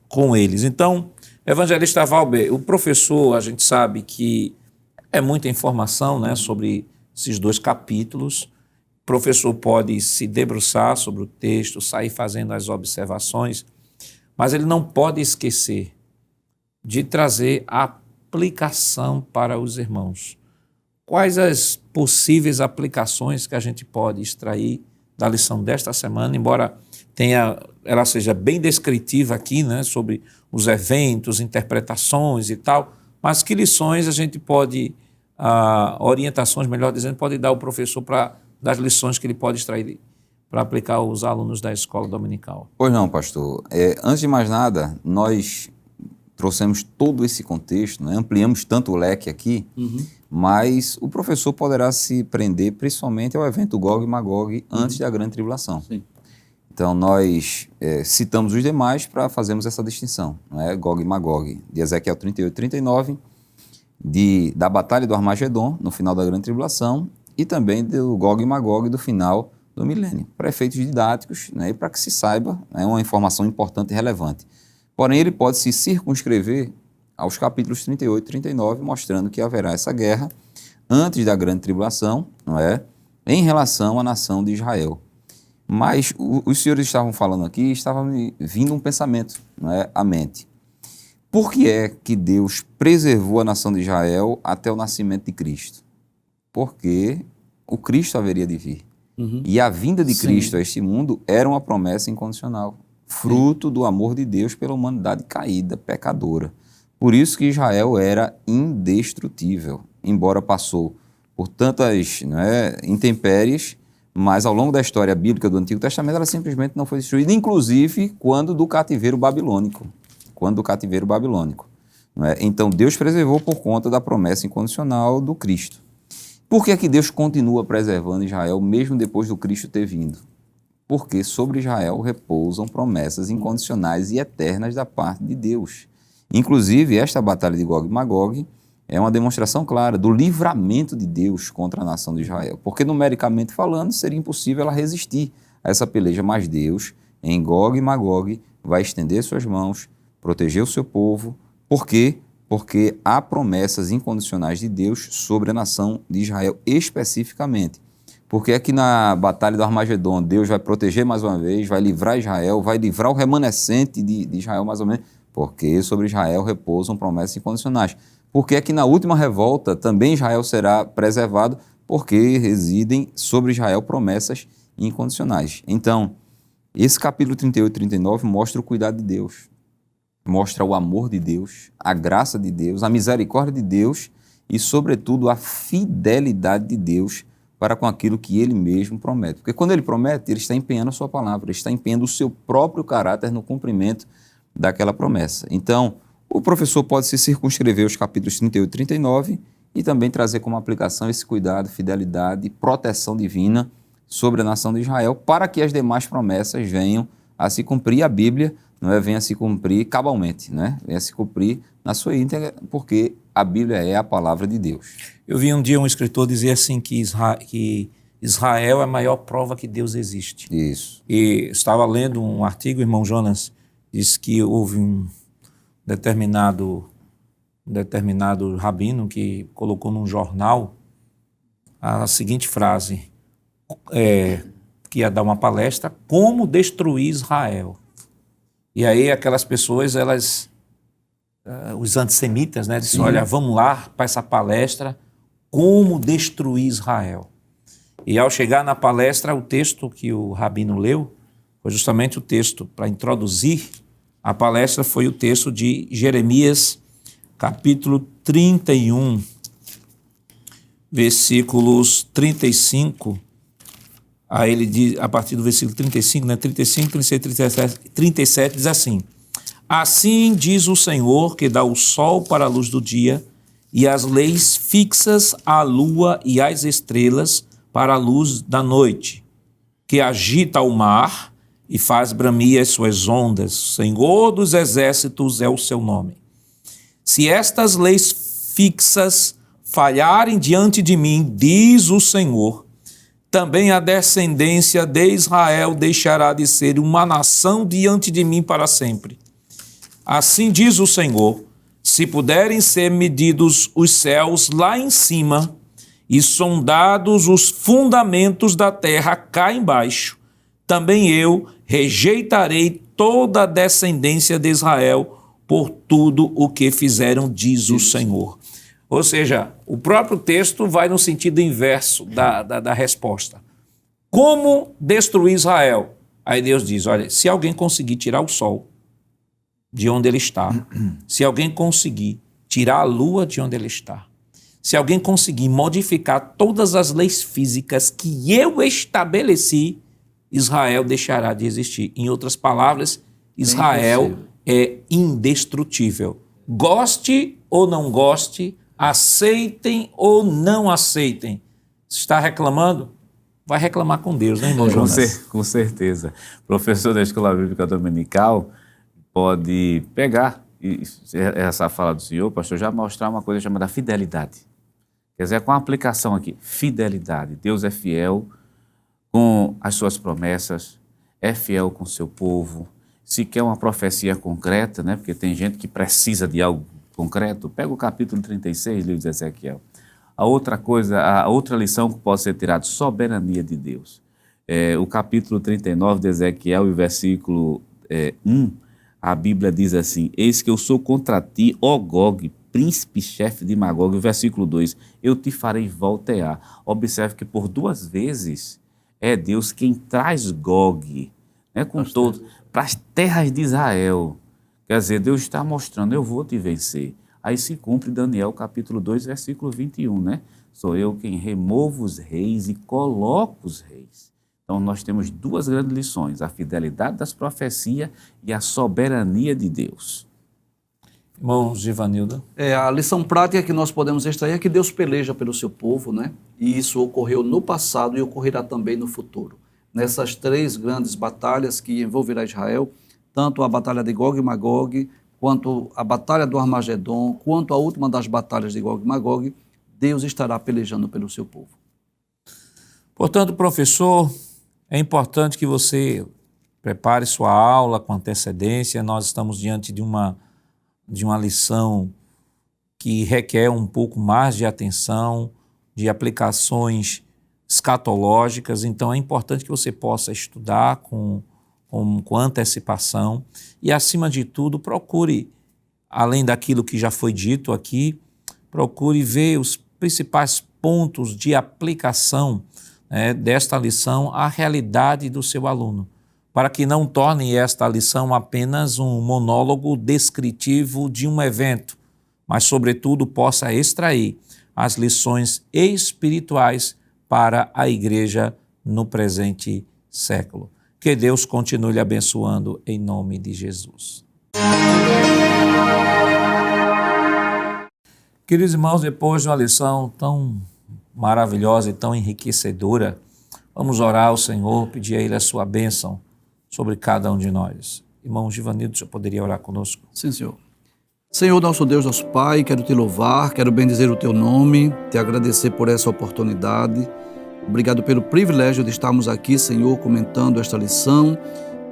com eles. Então, evangelista Valber, o professor, a gente sabe que é muita informação, né, sobre esses 2 capítulos. O professor pode se debruçar sobre o texto, sair fazendo as observações, mas ele não pode esquecer de trazer a aplicação para os irmãos. Quais as possíveis aplicações que a gente pode extrair da lição desta semana, embora ela seja bem descritiva aqui, né, sobre os eventos, interpretações e tal, mas que lições a gente pode, orientações, melhor dizendo, pode dar ao professor das lições que ele pode extrair para aplicar aos alunos da escola dominical? Pois não, pastor. Antes de mais nada, nós trouxemos todo esse contexto, né? Ampliamos tanto o leque aqui, mas o professor poderá se prender principalmente ao evento Gog e Magog antes da grande tribulação. Sim. Então nós citamos os demais para fazermos essa distinção, né? Gog e Magog, de Ezequiel 38 e 39, da batalha do Armagedon, no final da grande tribulação, e também do Gog e Magog do final do milênio, para efeitos didáticos, né, e para que se saiba, é uma informação importante e relevante. Porém, ele pode se circunscrever aos capítulos 38 e 39, mostrando que haverá essa guerra antes da grande tribulação, não é, em relação à nação de Israel. Mas os senhores estavam falando aqui, estava me vindo um pensamento, não é, à mente. Por que é que Deus preservou a nação de Israel até o nascimento de Cristo? Porque o Cristo haveria de vir. E a vinda de Cristo a este mundo era uma promessa incondicional, fruto do amor de Deus pela humanidade caída, pecadora. Por isso que Israel era indestrutível, embora passou por tantas, né, intempéries, mas ao longo da história bíblica do Antigo Testamento ela simplesmente não foi destruída, inclusive quando do cativeiro babilônico. Não é? Então Deus preservou por conta da promessa incondicional do Cristo. Por que é que Deus continua preservando Israel mesmo depois do Cristo ter vindo? Porque sobre Israel repousam promessas incondicionais e eternas da parte de Deus. Inclusive, esta batalha de Gog e Magog é uma demonstração clara do livramento de Deus contra a nação de Israel. Porque, numericamente falando, seria impossível ela resistir a essa peleja, mas Deus, em Gog e Magog, vai estender suas mãos, proteger o seu povo. Por quê? Porque há promessas incondicionais de Deus sobre a nação de Israel especificamente. Porque aqui na batalha do Armagedon, Deus vai proteger mais uma vez, vai livrar Israel, vai livrar o remanescente de Israel mais ou menos, porque sobre Israel repousam promessas incondicionais. Porque aqui na última revolta também Israel será preservado, porque residem sobre Israel promessas incondicionais. Então, esse capítulo 38 e 39 mostra o cuidado de Deus, mostra o amor de Deus, a graça de Deus, a misericórdia de Deus e, sobretudo, a fidelidade de Deus para com aquilo que Ele mesmo promete. Porque quando Ele promete, Ele está empenhando a sua palavra, Ele está empenhando o seu próprio caráter no cumprimento daquela promessa. Então, o professor pode se circunscrever aos capítulos 38 e 39 e também trazer como aplicação esse cuidado, fidelidade e proteção divina sobre a nação de Israel para que as demais promessas venham a se cumprir. A Bíblia não é venha a se cumprir cabalmente, né? Venha a se cumprir na sua íntegra, porque a Bíblia é a palavra de Deus. Eu vi um dia um escritor dizer assim que Israel é a maior prova que Deus existe. Isso. E estava lendo um artigo, o irmão Jonas disse que houve um determinado rabino que colocou num jornal a seguinte frase, que ia dar uma palestra, como destruir Israel. E aí aquelas pessoas, elas os antissemitas, né? Disse, olha, vamos lá para essa palestra, como destruir Israel. E ao chegar na palestra, o texto que o rabino leu foi justamente o texto para introduzir a palestra, foi o texto de Jeremias, capítulo 31, versículos 35, aí ele diz, a partir do versículo 35, né, 35, 36, 37, diz assim: assim diz o Senhor, que dá o sol para a luz do dia e as leis fixas à lua e às estrelas para a luz da noite, que agita o mar e faz bramir as suas ondas. Senhor dos exércitos é o seu nome. Se estas leis fixas falharem diante de mim, diz o Senhor, também a descendência de Israel deixará de ser uma nação diante de mim para sempre. Assim diz o Senhor, se puderem ser medidos os céus lá em cima e sondados os fundamentos da terra cá embaixo, também eu rejeitarei toda a descendência de Israel por tudo o que fizeram, diz o Senhor. Ou seja, o próprio texto vai no sentido inverso da resposta. Como destruir Israel? Aí Deus diz, olha, se alguém conseguir tirar o sol de onde ele está, se alguém conseguir tirar a lua de onde ele está, se alguém conseguir modificar todas as leis físicas que eu estabeleci, Israel deixará de existir. Em outras palavras, Israel é indestrutível. Goste ou não goste, aceitem ou não aceitem. Se está reclamando, vai reclamar com Deus, né, irmão Jonas? Com certeza. Professor da Escola Bíblica Dominical pode pegar essa fala do senhor, pastor, já mostrar uma coisa chamada fidelidade. Quer dizer, com a aplicação aqui, fidelidade. Deus é fiel com as suas promessas, é fiel com o seu povo. Se quer uma profecia concreta, né, porque tem gente que precisa de algo concreto, pega o capítulo 36, livro de Ezequiel. A outra lição que pode ser tirada, soberania de Deus. O capítulo 39 de Ezequiel, e versículo 1, a Bíblia diz assim, eis que eu sou contra ti, ó Gog, príncipe-chefe de Magog. O versículo 2, eu te farei voltear. Observe que por 2 vezes é Deus quem traz Gog, né, com todo, para as terras de Israel. Quer dizer, Deus está mostrando, eu vou te vencer. Aí se cumpre Daniel capítulo 2, versículo 21, né? Sou eu quem removo os reis e coloco os reis. Então nós temos 2 grandes lições, a fidelidade das profecias e a soberania de Deus. Irmão Givanildo. A lição prática que nós podemos extrair é que Deus peleja pelo seu povo, né? E isso ocorreu no passado e ocorrerá também no futuro. Nessas 3 grandes batalhas que envolverá Israel, tanto a batalha de Gog e Magog, quanto a batalha do Armagedon, quanto a última das batalhas de Gog e Magog, Deus estará pelejando pelo seu povo. Portanto, professor, é importante que você prepare sua aula com antecedência. Nós estamos diante de uma lição que requer um pouco mais de atenção, de aplicações escatológicas. Então, é importante que você possa estudar com antecipação e, acima de tudo, procure, além daquilo que já foi dito aqui, procure ver os principais pontos de aplicação, né, desta lição à realidade do seu aluno, para que não torne esta lição apenas um monólogo descritivo de um evento, mas, sobretudo, possa extrair as lições espirituais para a igreja no presente século. Que Deus continue lhe abençoando em nome de Jesus. Queridos irmãos, depois de uma lição tão maravilhosa e tão enriquecedora, vamos orar ao Senhor, pedir a Ele a sua bênção sobre cada um de nós. Irmão Givanildo, o senhor poderia orar conosco? Sim, Senhor. Senhor, nosso Deus, nosso Pai, quero te louvar, quero bendizer o teu nome, te agradecer por essa oportunidade. Obrigado pelo privilégio de estarmos aqui, Senhor, comentando esta lição.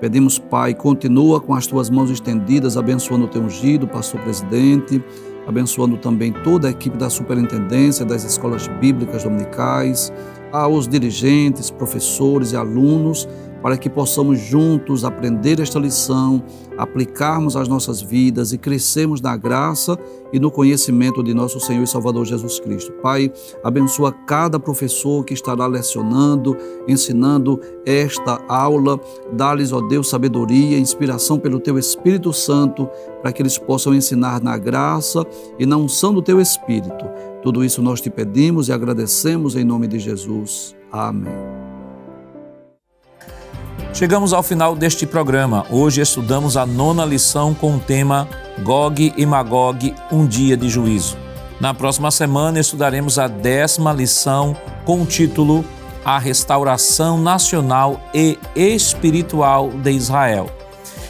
Pedimos, Pai, continua com as tuas mãos estendidas, abençoando o teu ungido, pastor presidente, abençoando também toda a equipe da superintendência, das escolas bíblicas dominicais, aos dirigentes, professores e alunos, para que possamos juntos aprender esta lição, aplicarmos às nossas vidas e crescermos na graça e no conhecimento de nosso Senhor e Salvador Jesus Cristo. Pai, abençoa cada professor que estará lecionando, ensinando esta aula. Dá-lhes, ó Deus, sabedoria, inspiração pelo Teu Espírito Santo, para que eles possam ensinar na graça e na unção do Teu Espírito. Tudo isso nós te pedimos e agradecemos em nome de Jesus. Amém. Chegamos ao final deste programa. Hoje estudamos a 9ª lição com o tema Gog e Magog, um dia de juízo. Na próxima semana estudaremos a 10ª lição com o título A Restauração Nacional e Espiritual de Israel.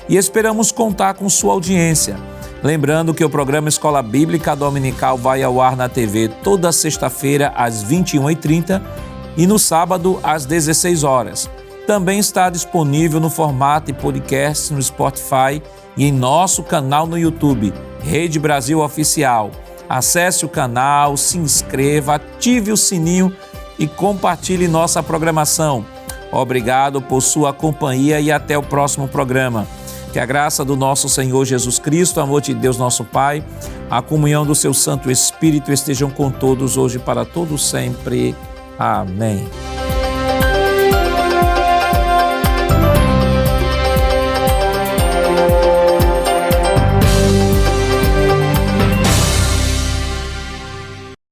E esperamos contar com sua audiência. Lembrando que o programa Escola Bíblica Dominical vai ao ar na TV toda sexta-feira às 21h30 e no sábado às 16 horas. Também está disponível no formato de podcast no Spotify e em nosso canal no YouTube, Rede Brasil Oficial. Acesse o canal, se inscreva, ative o sininho e compartilhe nossa programação. Obrigado por sua companhia e até o próximo programa. Que a graça do nosso Senhor Jesus Cristo, o amor de Deus nosso Pai, a comunhão do seu Santo Espírito estejam com todos hoje para todos sempre. Amém.